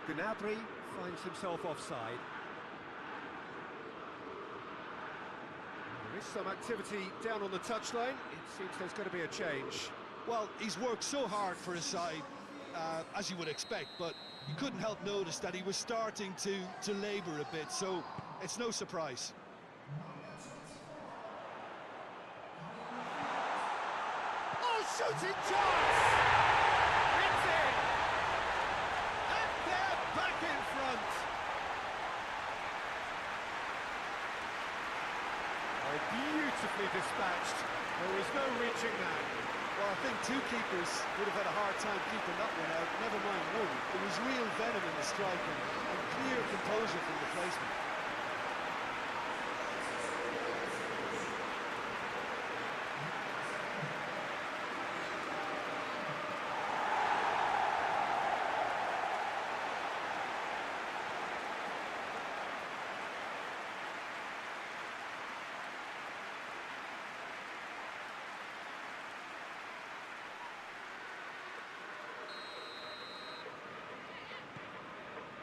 Gnabry finds himself offside. There is some activity down on the touchline. It seems there's going to be a change. Well, he's worked so hard for his side, as you would expect, but you couldn't help notice that he was starting to labour a bit, so it's no surprise. Oh, shooting chance! It's in! And they're back in front! Oh, beautifully dispatched. There was no reaching that. Well, I think two keepers would have had a hard time keeping that one out, never mind one. There was real venom in the strike and clear composure from the placement.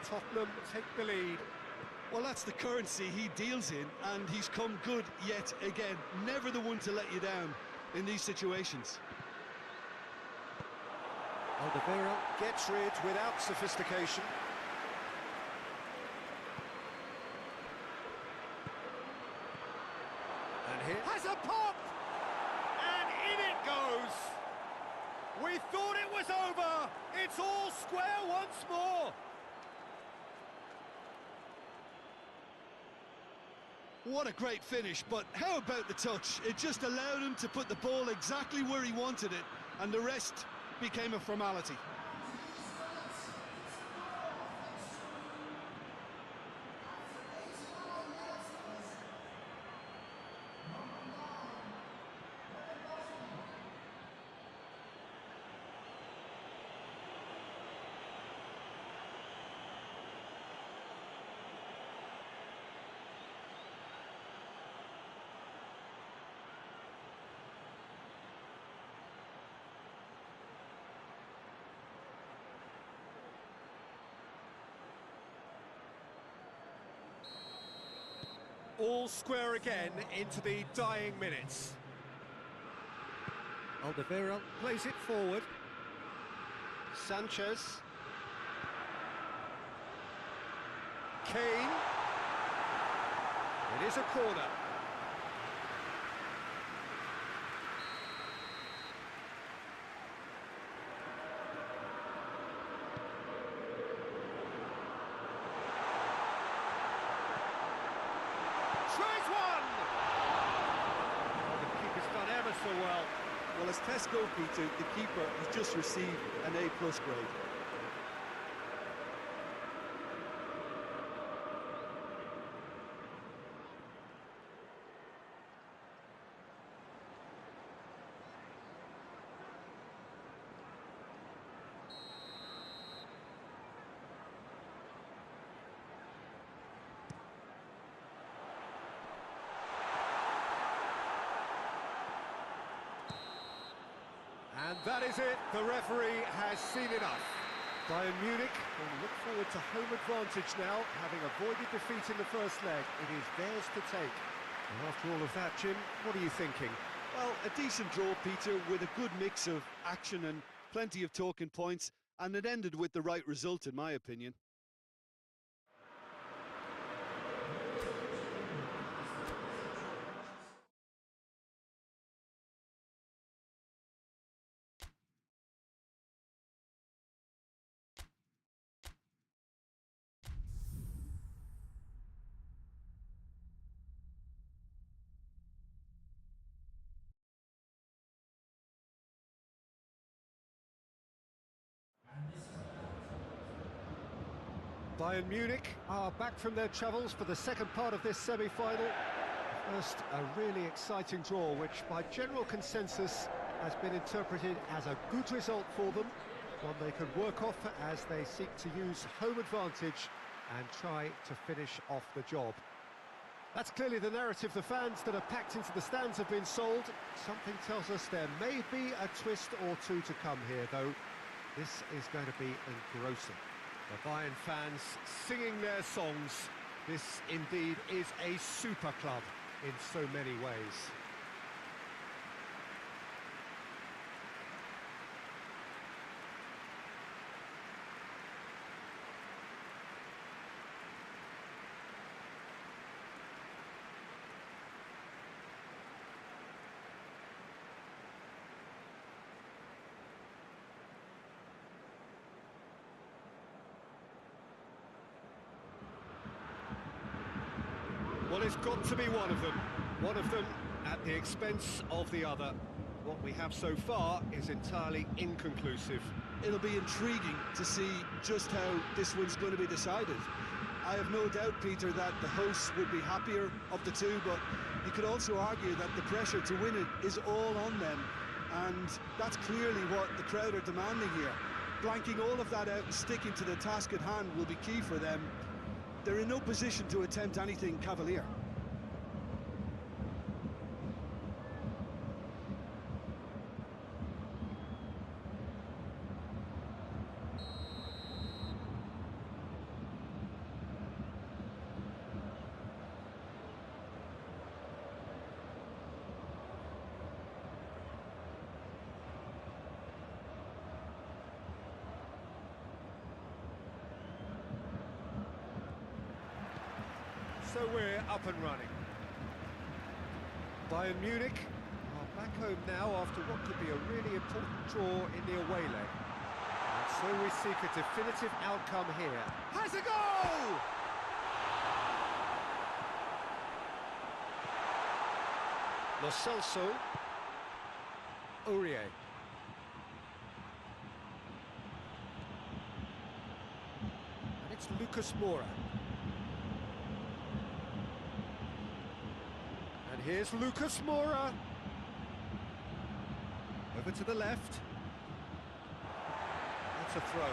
Tottenham take the lead. Well, that's the currency he deals in, and he's come good yet again. Never the one to let you down in these situations. Alderweireld gets rid without sophistication. And here has a pop! And in it goes! We thought it was over! It's all square once more! What a great finish, but how about the touch? It just allowed him to put the ball exactly where he wanted it, and the rest became a formality. All square again into the dying minutes. Alderweireld plays it forward. Sanchez. Kane. It is a corner. Tries one! Oh, the keeper's done ever so well. Well, as Tesco, Peter, the keeper has just received an A+ grade. And that is it. The referee has seen enough. Bayern Munich will look forward to home advantage now, having avoided defeat in the first leg. It is theirs to take. And after all of that, Jim, what are you thinking? Well, a decent draw, Peter, with a good mix of action and plenty of talking points, and it ended with the right result, in my opinion. Bayern Munich are back from their travels for the second part of this semi-final. First, a really exciting draw, which by general consensus has been interpreted as a good result for them, one they could work off as they seek to use home advantage and try to finish off the job. That's clearly the narrative the fans that are packed into the stands have been sold. Something tells us there may be a twist or two to come here, though. This is going to be engrossing. The Bayern fans singing their songs. This indeed is a super club in so many ways. Well, it's got to be one of them at the expense of the other. What we have so far is entirely inconclusive. It'll be intriguing to see just how this one's going to be decided. I have no doubt, Peter, that the hosts would be happier of the two, but you could also argue that the pressure to win it is all on them, and that's clearly what the crowd are demanding here. Blanking all of that out and sticking to the task at hand will be key for them. They're in no position to attempt anything cavalier. So we're up and running. Bayern Munich are back home now after what could be a really important draw in the away leg. And so we seek a definitive outcome here. Has a goal! Lo Celso. Aurier. And it's Lucas Moura. Here's Lucas Moura. Over to the left. That's a throw.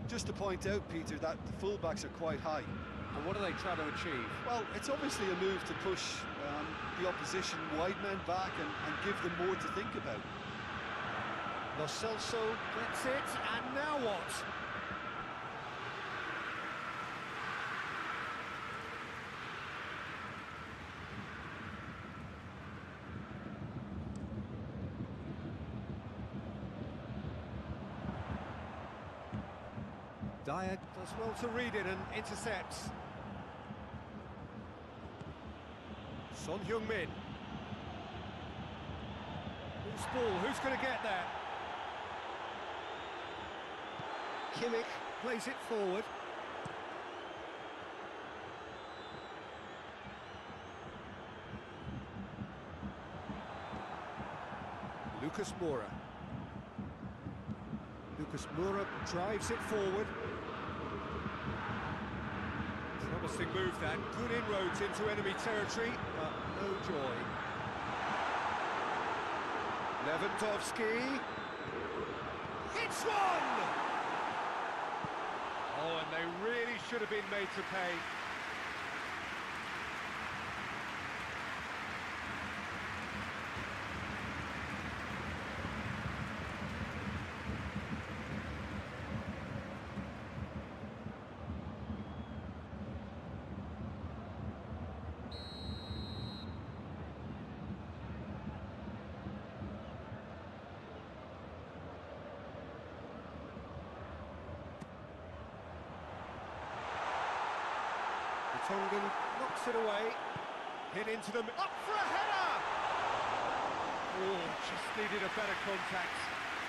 Just to point out, Peter, that the fullbacks are quite high. And what are they trying to achieve? Well, it's obviously a move to push the opposition wide men back and give them more to think about. Lo Celso gets it, and now what? Dyer does well to read it and intercepts. Son Heung-min. Loose ball, who's going to get there? Kimmich plays it forward. Lucas Moura. Lucas Moura drives it forward. Promising move that. Good inroads into enemy territory, but no joy. Lewandowski. Hits one! Oh, and they really should have been made to pay. Tongan knocks it away, hit into them, up for a header! Oh, just needed a better contact.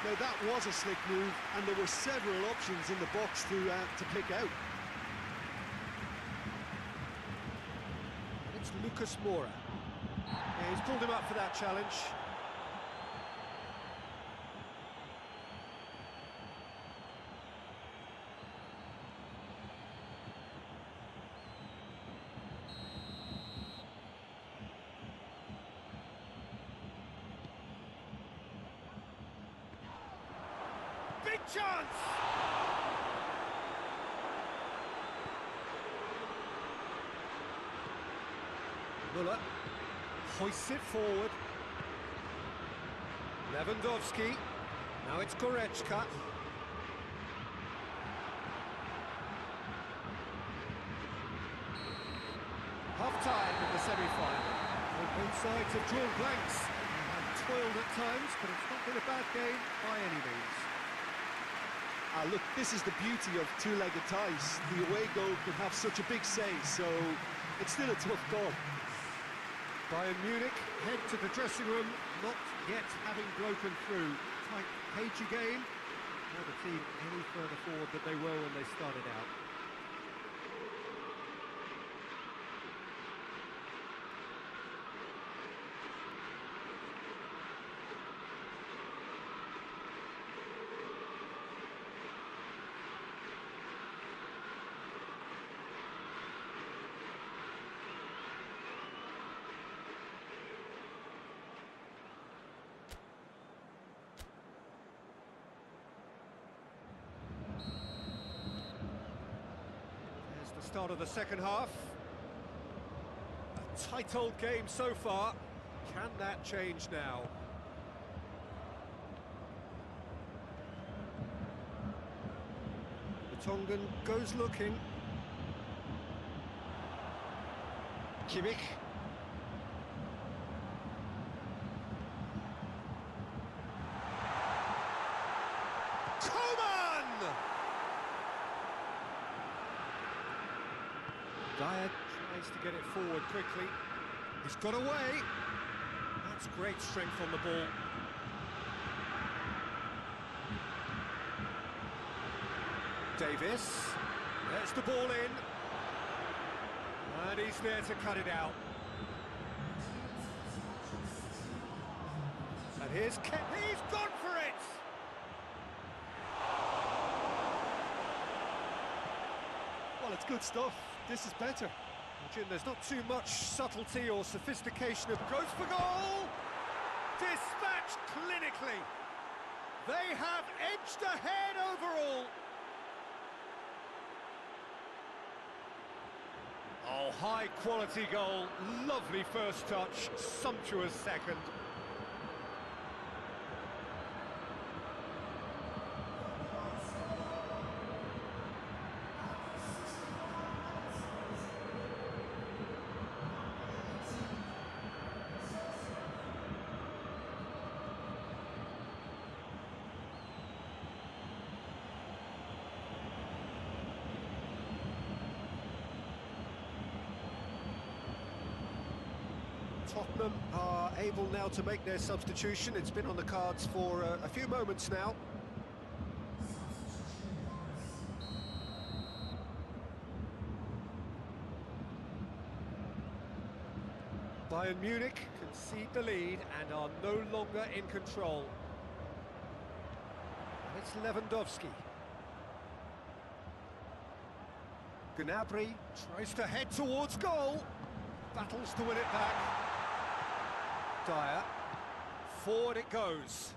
Now that was a slick move, and there were several options in the box to pick out. It's Lucas Moura. He's pulled him up for that challenge. Big chance! Muller hoists it forward. Lewandowski. Now it's Goretzka. Half-time in the semi-final. Both sides have drawn blanks and have toiled at times, but it's not been a bad game by any means. Look, this is the beauty of two-legged ties. The away goal can have such a big say, so it's still a tough call. Bayern Munich head to the dressing room, not yet having broken through. Tight, cagey game. Not a team any further forward than they were when they started out. Start of the second half. A tight old game so far. Can that change now? The Tongan goes looking. Kimmich. Dyer tries to get it forward quickly. He's got away. That's great strength on the ball. Davis. There's the ball in. And he's there to cut it out. And here's Kent. He's gone for it! Well, it's good stuff. This is better. Jim, there's not too much subtlety or sophistication of goes for goal! Dispatched clinically. They have edged ahead overall. Oh, high quality goal. Lovely first touch, sumptuous second. Tottenham are able now to make their substitution. It's been on the cards for a few moments now. Bayern Munich concede the lead and are no longer in control. And it's Lewandowski. Gnabry tries to head towards goal. Battles to win it back. Dyer. Forward it goes.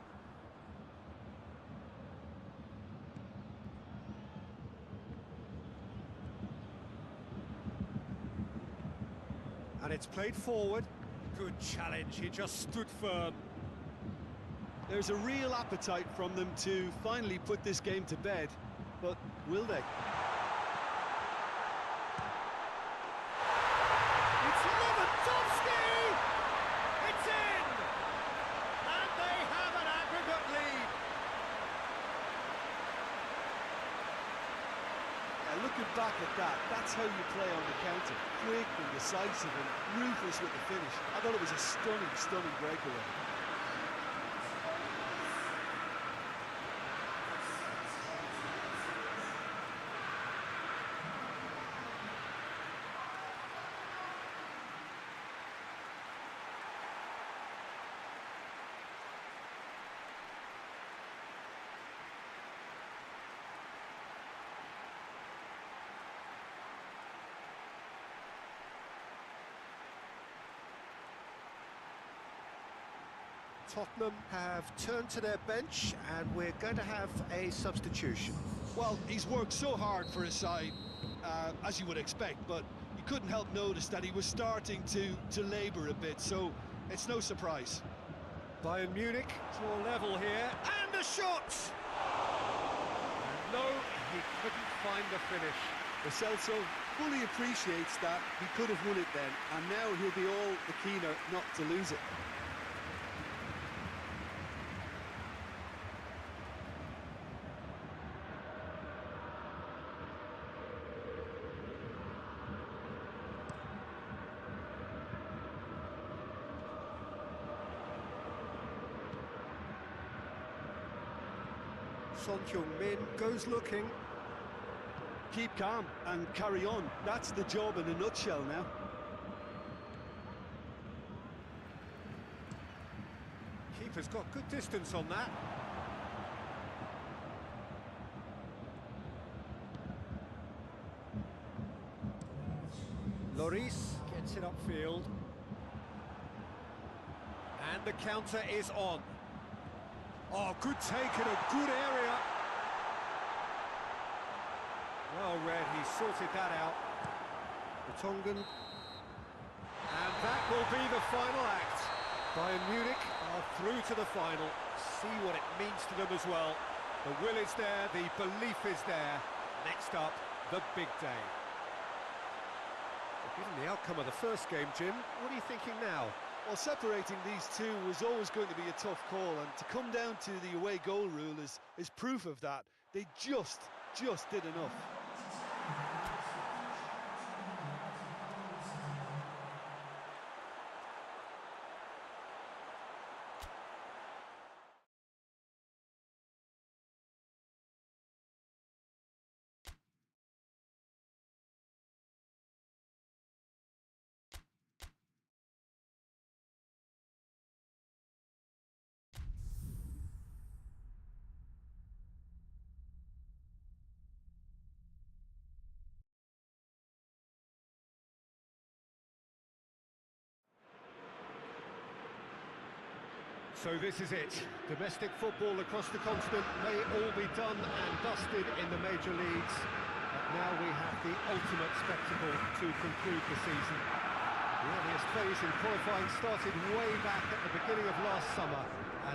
And it's played forward. Good challenge, he just stood firm. There's a real appetite from them to finally put this game to bed, but will they? It's Lewandowski! It's in! And they have an aggregate lead. Looking back at that, that's how you play on the counter. Quick and decisive and ruthless with the finish. I thought it was a stunning, stunning breakaway. Tottenham have turned to their bench, and we're going to have a substitution. Well, he's worked so hard for his side, as you would expect, but you couldn't help notice that he was starting to labour a bit, so it's no surprise. Bayern Munich draw level here, and a shot! And no, he couldn't find the finish. Lo Celso fully appreciates that he could have won it then, and now he'll be all the keener not to lose it. Son Heung-min goes looking. Keep calm and carry on. That's the job in a nutshell now. Keeper's got good distance on that. Lloris gets it upfield. And the counter is on. Oh, good take in a good area. Well read, he sorted that out. The Tongan. And that will be the final act. Bayern Munich are through to the final. See what it means to them as well. The will is there, the belief is there. Next up, the big day. Given the outcome of the first game, Jim, what are you thinking now? Well, separating these two was always going to be a tough call, and to come down to the away goal rule is proof of that. They just did enough. So this is it. Domestic football across the continent may all be done and dusted in the major leagues. But now we have the ultimate spectacle to conclude the season. The earliest phase in qualifying started way back at the beginning of last summer,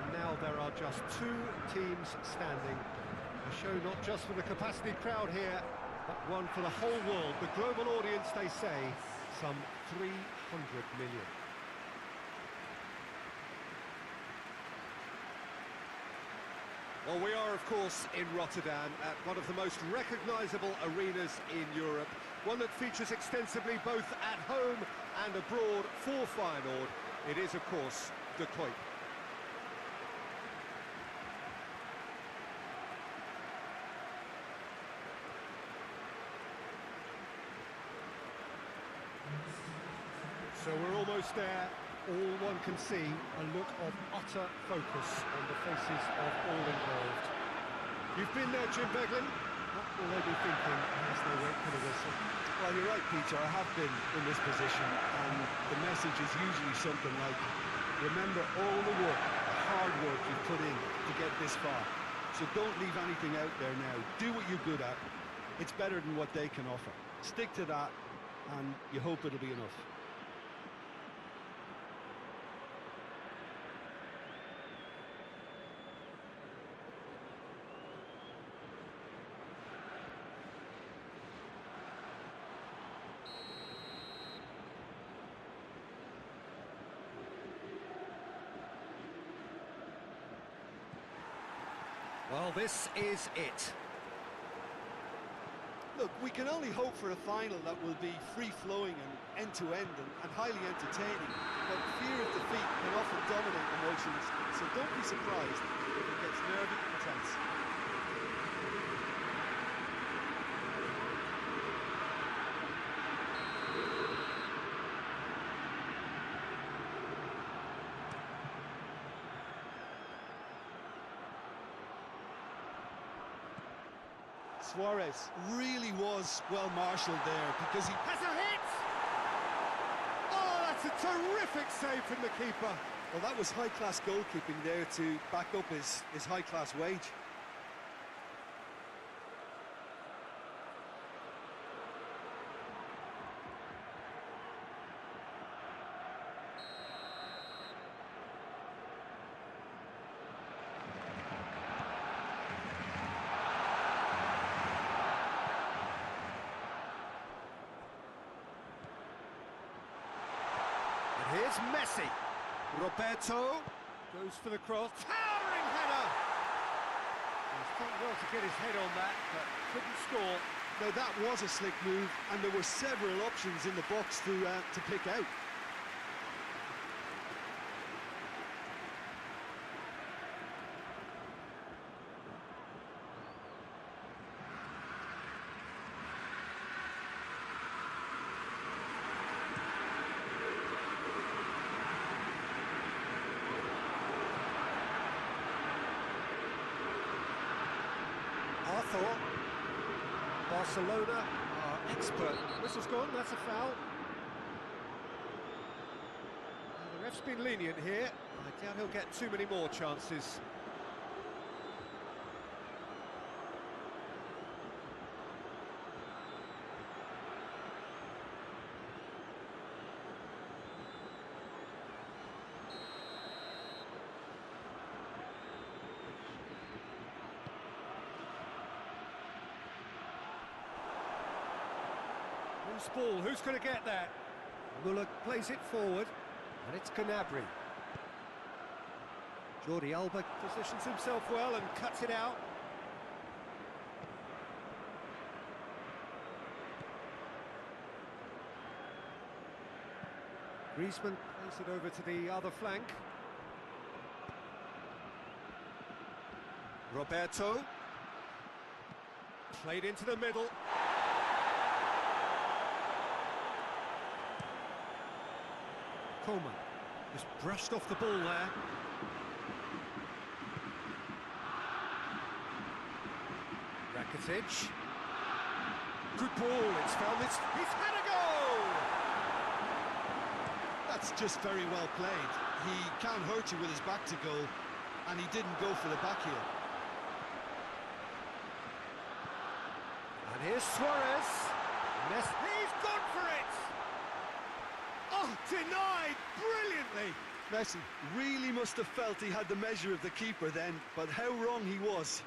and now there are just two teams standing. A show not just for the capacity crowd here, but one for the whole world. The global audience, they say, some 300 million. Well, we are, of course, in Rotterdam, at one of the most recognisable arenas in Europe, one that features extensively both at home and abroad for Feyenoord. It is, of course, the Kuip. So we're almost there. All one can see, a look of utter focus on the faces of all involved. You've been there, Jim Beglin. What will they be thinking as they wait for the whistle? Well, you're right, Peter. I have been in this position, and the message is usually something like, remember all the work, the hard work you've put in to get this far. So don't leave anything out there now. Do what you're good at. It's better than what they can offer. Stick to that, and you hope it'll be enough. Well, this is it. Look, we can only hope for a final that will be free-flowing and end-to-end and highly entertaining, but fear of defeat can often dominate emotions, so don't be surprised if it gets nervy and tense. Suarez really was well marshalled there because he Has a hit! Oh, that's a terrific save from the keeper. Well, that was high-class goalkeeping there to back up his high-class wage. And here's Messi. Roberto goes for the cross. Towering header! He's done well to get his head on that, but couldn't score. Now, that was a slick move, and there were several options in the box to pick out. Barcelona are expert. Whistle's gone, that's a foul. The ref's been lenient here. I doubt he'll get too many more chances. Loose ball, who's going to get that? Muller plays it forward, and it's Gnabry. Jordi Alba positions himself well and cuts it out. Griezmann plays it over to the other flank. Roberto. Played into the middle. Coleman just brushed off the ball there. Rakitic. Good ball, it's found its... He's had a goal! That's just very well played. He can't hurt you with his back to goal, and he didn't go for the back heel. And here's Suarez. He's gone for it! Oh, denied brilliantly! Messi really must have felt he had the measure of the keeper then, but how wrong he was.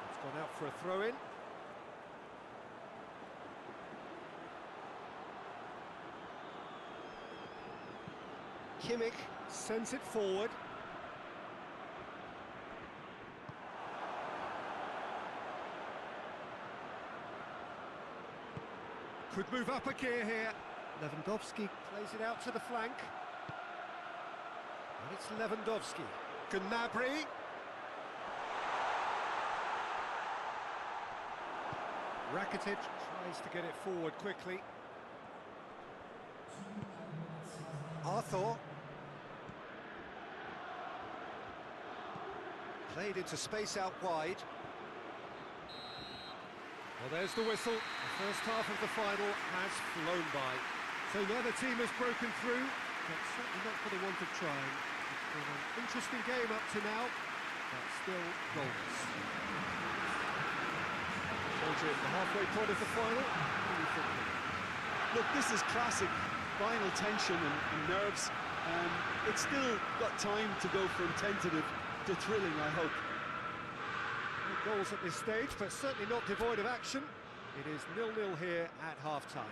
It's gone out for a throw-in. Kimmich sends it forward. Could move up a gear here. Lewandowski plays it out to the flank. And it's Lewandowski. Gnabry. Rakitic tries to get it forward quickly. Arthur. Played into space out wide. Well, there's the whistle. The first half of the final has flown by. So neither team has broken through, but certainly not for the want of trying. It's been an interesting game up to now, but still goalless. Told you at the halfway point of the final. What are you thinking? Look, this is classic final tension and nerves. It's still got time to go from tentative to thrilling, I hope. No goals at this stage, but certainly not devoid of action. It is 0-0 here at half-time.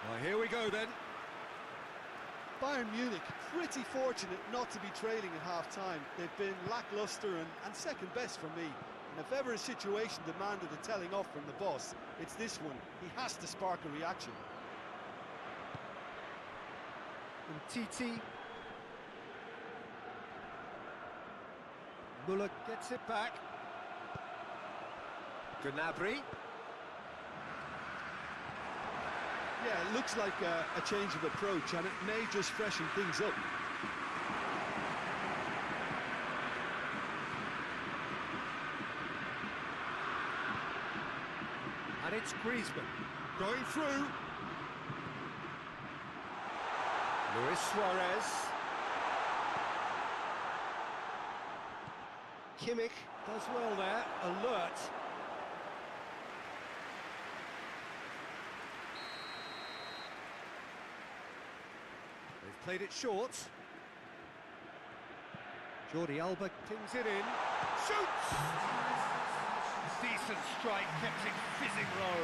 Well, here we go then. Bayern Munich pretty fortunate not to be trailing at half-time. They've been lacklustre and second best for me. And if ever a situation demanded a telling off from the boss, it's this one. He has to spark a reaction. And TT. Muller gets it back. Gnabry. Yeah, it looks like a change of approach, and it may just freshen things up. And it's Griezmann going through. Luis Suarez. Kimmich does well there, alert. They've played it short. Jordi Alba pings it in. Shoots! Decent strike, kept it fizzing low.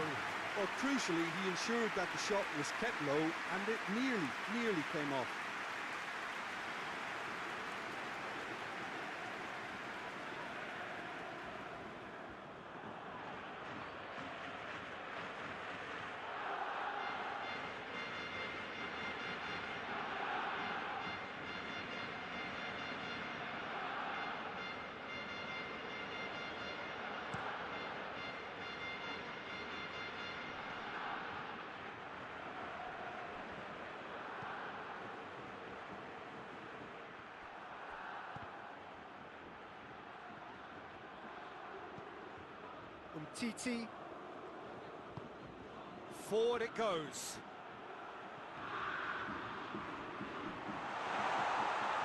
Well, crucially, he ensured that the shot was kept low, and it nearly came off. Titi. Forward it goes.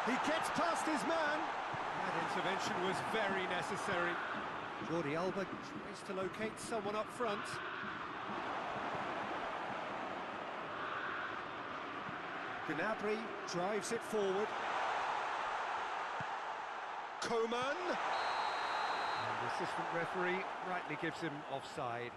He gets past his man. That intervention was very necessary. Jordi Alba tries to locate someone up front. Gnabry drives it forward. Coman. The assistant referee rightly gives him offside.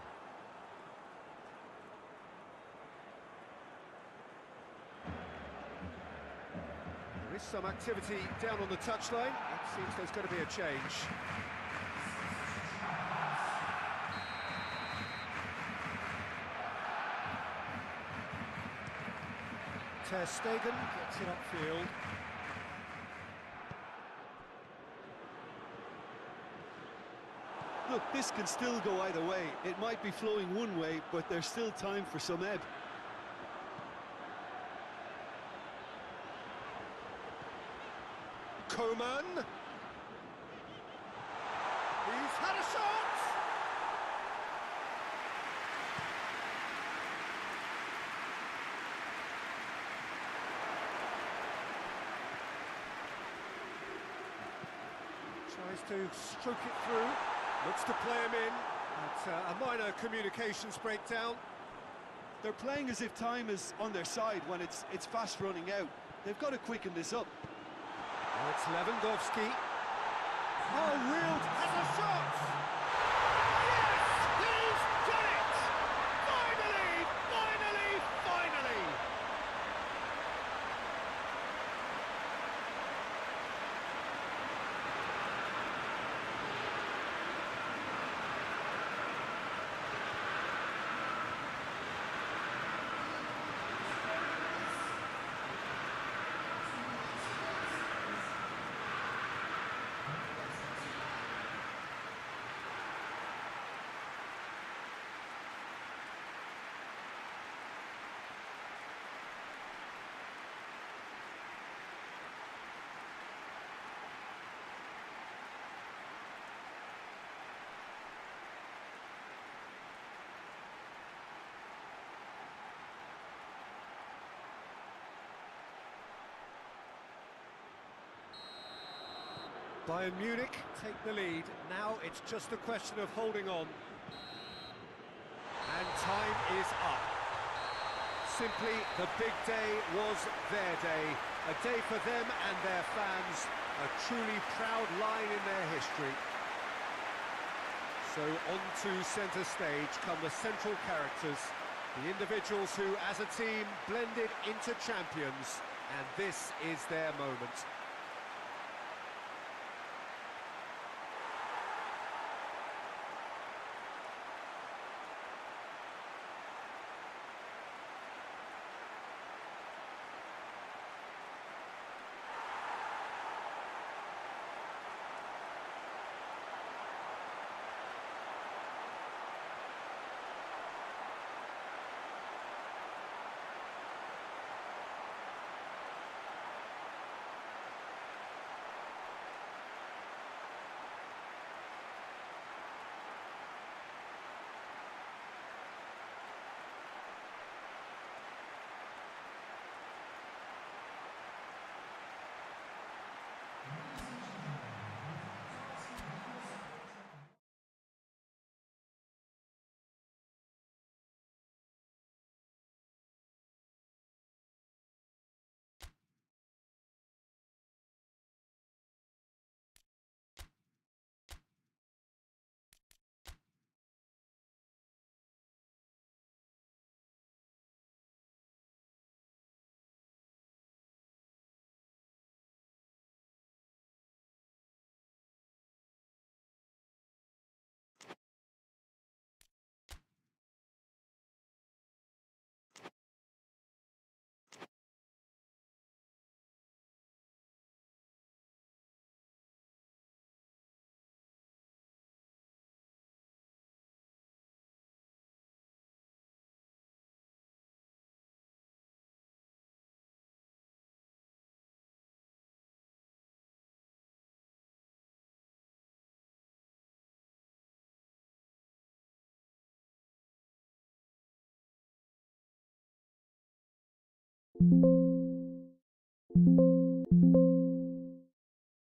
There is some activity down on the touchline. It seems there's going to be a change. Ter Stegen gets it upfield. Look, this can still go either way. It might be flowing one way, but there's still time for some ebb. Coman. He's had a shot! Tries to stroke it through. Looks to play him in. It's a minor communications breakdown. They're playing as if time is on their side when it's fast running out. They've got to quicken this up. Now it's Lewandowski. Oh, Real has a shot! Yes! He's done it! Finally! Finally! Finally! Bayern Munich take the lead. Now it's just a question of holding on. And time is up. Simply, the big day was their day. A day for them and their fans. A truly proud line in their history. So on to centre stage come the central characters. The individuals who, as a team, blended into champions. And this is their moment. you.